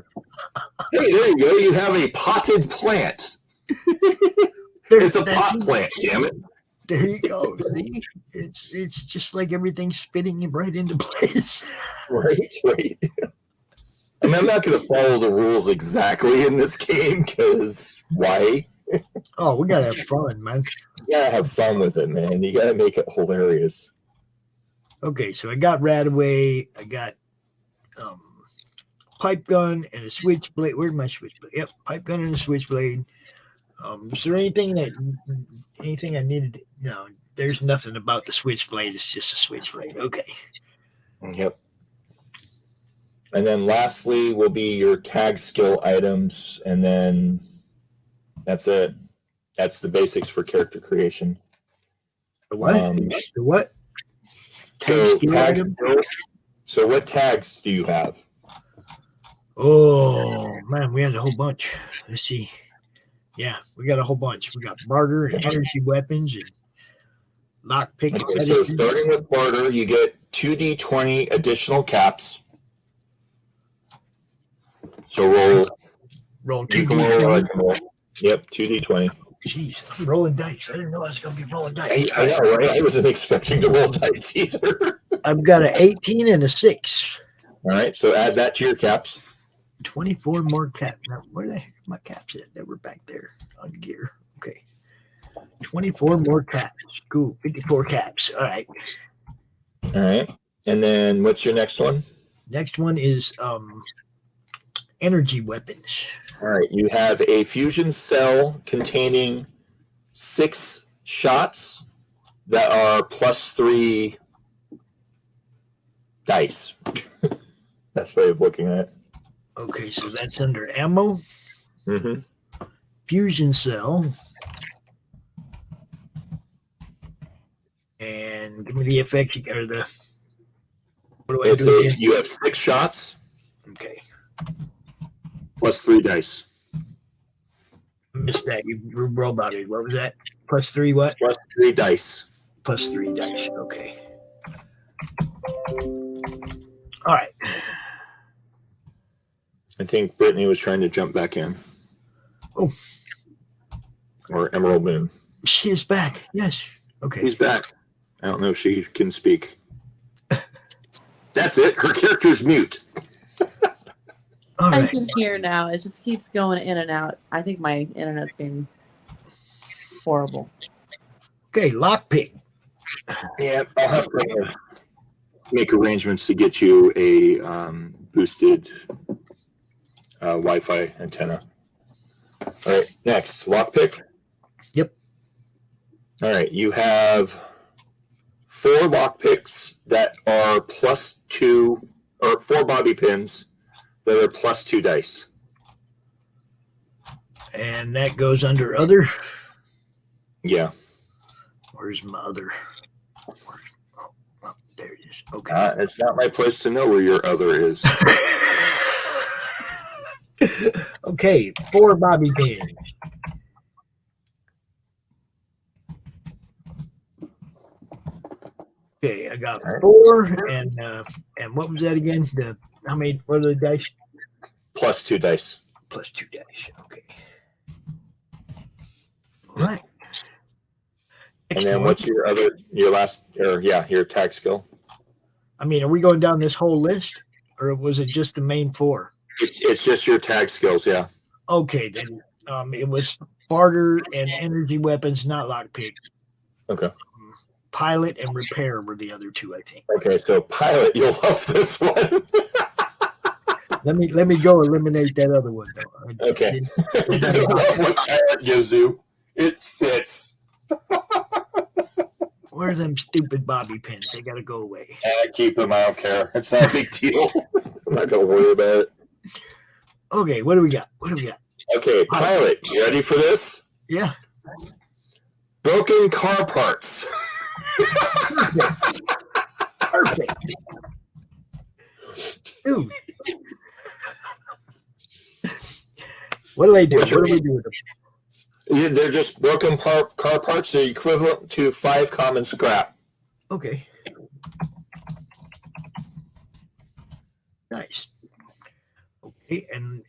S3: Hey, there you go. You have a potted plant. It's a pot plant, damn it.
S2: There you go. See? It's just like everything's fitting right into place.
S3: Right. I mean, I'm not going to follow the rules exactly in this game, because why?
S2: Oh, we got to have fun, man.
S3: You got to have fun with it, man. You got to make it hilarious.
S2: Okay, so I got Radaway. I got pipe gun and a switchblade. Where's my switchblade? Yep, pipe gun and a switchblade. Is there anything I needed? No, there's nothing about the switchblade. It's just a switchblade. Okay.
S3: Yep. And then lastly will be your tag skill items, and then that's it. That's the basics for character creation.
S2: The what? The what?
S3: So what tags do you have?
S2: Oh, man, we had a whole bunch. Let's see. Yeah, we got a whole bunch. We got barter and energy weapons and lockpick.
S3: Okay, so starting with barter, you get 2d20 additional caps. So roll
S2: 2d20.
S3: Yep, 2d20.
S2: Jeez, I'm rolling dice. I didn't know I was going to be rolling dice.
S3: I know, right? I wasn't expecting to roll dice either.
S2: I've got an 18 and a 6.
S3: All right, so add that to your caps.
S2: 24 more caps. Now, where the heck are my caps at? They were back there on gear. Okay. 24 more caps. Cool. 54 caps. All right.
S3: All right. And then what's your next one?
S2: Next one is energy weapons.
S3: All right. You have a fusion cell containing 6 shots that are +3 dice. That's the way of looking at it.
S2: Okay, so that's under ammo.
S3: Mm-hmm.
S2: Fusion cell. And give me the effect or the. What do I do again?
S3: You have 6 shots.
S2: Okay.
S3: Plus 3 dice.
S2: Missed that. You roboted. What was that? Plus 3 what?
S3: Plus 3 dice.
S2: Plus 3 dice. Okay. All right.
S3: I think Brittany was trying to jump back in.
S2: Oh.
S3: Or Emerald Moon.
S2: She is back. Yes. Okay.
S3: He's back. I don't know if she can speak. That's it. Her character's mute.
S2: All
S7: I
S2: right.
S7: can hear now. It just keeps going in and out. I think my internet's being horrible.
S2: Okay. Lockpick.
S3: Yeah, I'll have to make arrangements to get you a boosted Wi-Fi antenna. All right, next, lockpick.
S2: Yep.
S3: All right, you have 4 lockpicks that are +2, or 4 bobby pins that are +2 dice.
S2: And that goes under other.
S3: Yeah.
S2: Where's my other? Oh, there it is. Okay.
S3: It's not my place to know where your other is.
S2: Okay. 4 bobby pins. Okay, I got 4, and what was that again? How many? What are the dice?
S3: +2 dice.
S2: +2 dice. Okay. All right.
S3: And then what's your tag skill?
S2: I mean, are we going down this whole list, or was it just the main 4?
S3: It's just your tag skills, yeah.
S2: Okay, then it was barter and energy weapons, not lockpick.
S3: Okay.
S2: Pilot and repair were the other 2, I think.
S3: Okay, so pilot, you'll love this one.
S2: Let me go eliminate that other one though.
S3: Okay. You love what pilot gives you. It fits.
S2: Where are them stupid bobby pins? They gotta go away.
S3: Keep them. I don't care. It's not a big deal. I'm not gonna worry about it.
S2: Okay, what do we got?
S3: Okay, pilot, you ready for this?
S2: Yeah.
S3: Broken car parts.
S2: Perfect. Dude. What do they do? What do we do with them?
S3: They're just broken car parts. They're equivalent to 5 common scrap.
S2: Okay. Nice. Okay, and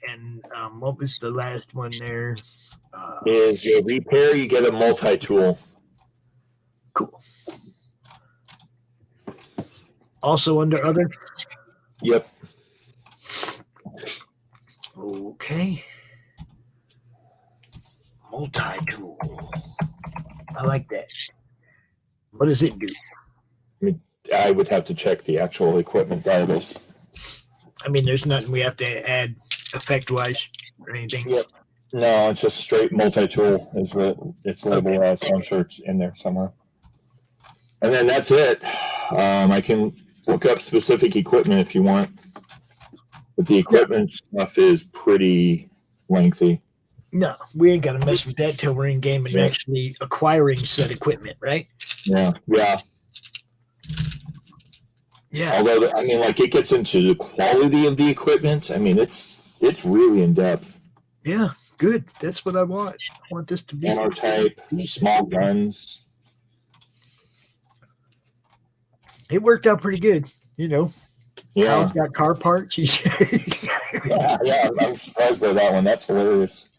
S2: what was the last one there?
S3: Is your repair, you get a multi-tool.
S2: Cool. Also under other?
S3: Yep.
S2: Okay. Multi-tool. I like that. What does it do?
S3: I would have to check the actual equipment database.
S2: I mean, there's nothing we have to add effect-wise or anything.
S3: Yep. No, it's just straight multi-tool is what it's labeled as, so I'm sure it's in there somewhere. And then that's it. I can look up specific equipment if you want. But the equipment stuff is pretty lengthy.
S2: No, we ain't got to mess with that till we're in game and actually acquiring said equipment, right?
S3: Yeah.
S2: Yeah.
S3: Although, I mean, like, it gets into the quality of the equipment. I mean, it's really in depth.
S2: Yeah, good. That's what I want. I want this to be
S3: Ammo type, small guns.
S2: It worked out pretty good, you know.
S3: Yeah.
S2: Kyle's got car parts.
S3: yeah, I'm surprised by that one. That's hilarious.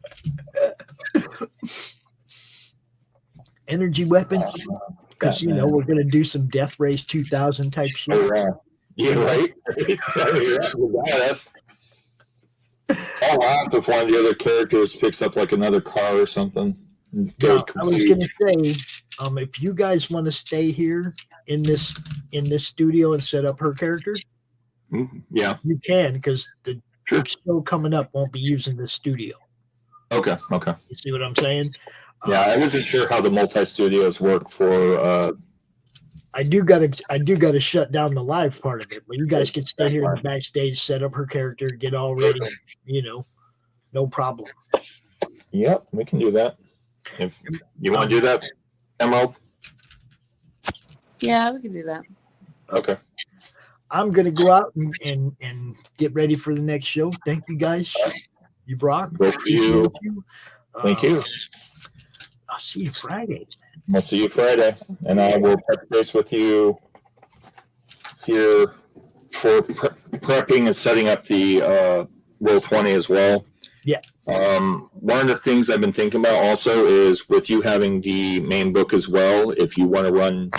S2: Energy weapons. Because, you know, we're going to do some Death Race 2000 type shit.
S3: Oh, yeah, right? I'll laugh if one of the other characters picks up, like, another car or something.
S2: No, I was going to say, if you guys want to stay here in this studio and set up her character,
S3: yeah,
S2: you can, because the show coming up won't be using this studio.
S3: Okay.
S2: You see what I'm saying?
S3: Yeah, I wasn't sure how the multi-studios work for.
S2: I do gotta shut down the live part of it, but you guys can stay here in the backstage, set up her character, get all ready. You know, no problem.
S3: Yep, we can do that. If you want to do that, Emerald.
S7: Yeah, we can do that.
S3: Okay.
S2: I'm gonna go out and get ready for the next show. Thank you guys. You rock.
S3: Thank you. Thank you.
S2: I'll see you Friday.
S3: I'll see you Friday, and I will touch base with you here for prepping and setting up the Roll20 as well.
S2: Yeah.
S3: One of the things I've been thinking about also is with you having the main book as well, if you want to run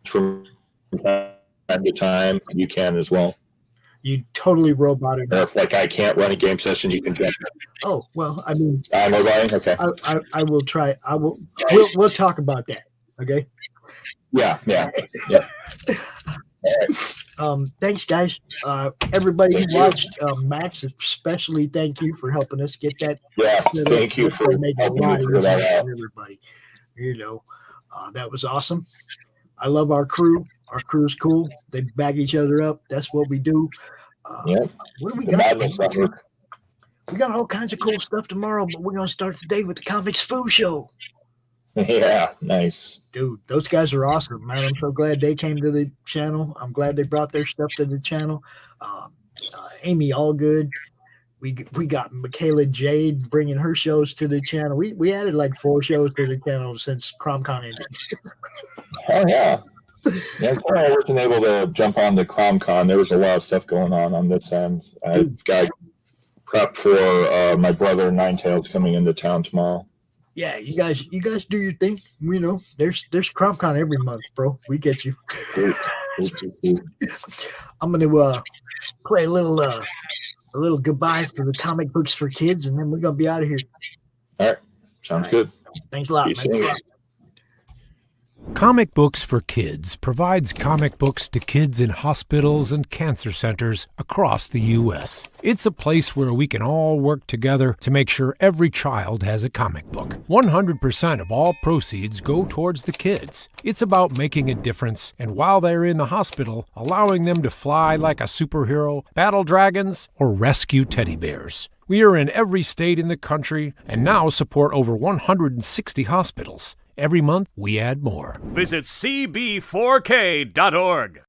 S3: from time to time, you can as well.
S2: You totally roboted.
S3: Or if like I can't run a game session, you can jump in.
S2: Oh well, I mean,
S3: I'm roboting. Okay.
S2: I will try. We'll talk about that. Okay.
S3: Yeah. All right.
S2: Thanks, guys. Everybody who watched, Max, especially thank you for helping us get that.
S3: Yeah, thank you for
S2: make a
S3: helping
S2: lot
S3: me
S2: of
S3: figure that out.
S2: everybody. That was awesome. I love our crew. Our crew's cool. They bag each other up. That's what we do. What do we
S3: The
S2: got?
S3: Madness Network.
S2: We got all kinds of cool stuff tomorrow, but we're gonna start the day with the Comics Foo Show.
S3: Yeah, nice.
S2: Dude, those guys are awesome, man. I'm so glad they came to the channel. I'm glad they brought their stuff to the channel. Amy Allgood. We got Michaela Jade bringing her shows to the channel. We added like 4 shows to the channel since CromCon ended.
S3: Oh yeah. Yeah, I wasn't able to jump on to CromCon. There was a lot of stuff going on this end. I've got prep for my brother Ninetails coming into town tomorrow.
S2: Yeah, you guys do your thing. There's CromCon every month, bro. We get you. I'm gonna play a little goodbye for the comic books for kids, and then we're gonna be out of here.
S3: All right, sounds good.
S2: Thanks a lot, man.
S8: Comic Books for Kids provides comic books to kids in hospitals and cancer centers across the U.S. It's a place where we can all work together to make sure every child has a comic book. 100% of all proceeds go towards the kids. It's about making a difference, and while they're in the hospital, allowing them to fly like a superhero, battle dragons, or rescue teddy bears. We are in every state in the country and now support over 160 hospitals. Every month, we add more.
S9: Visit cb4k.org.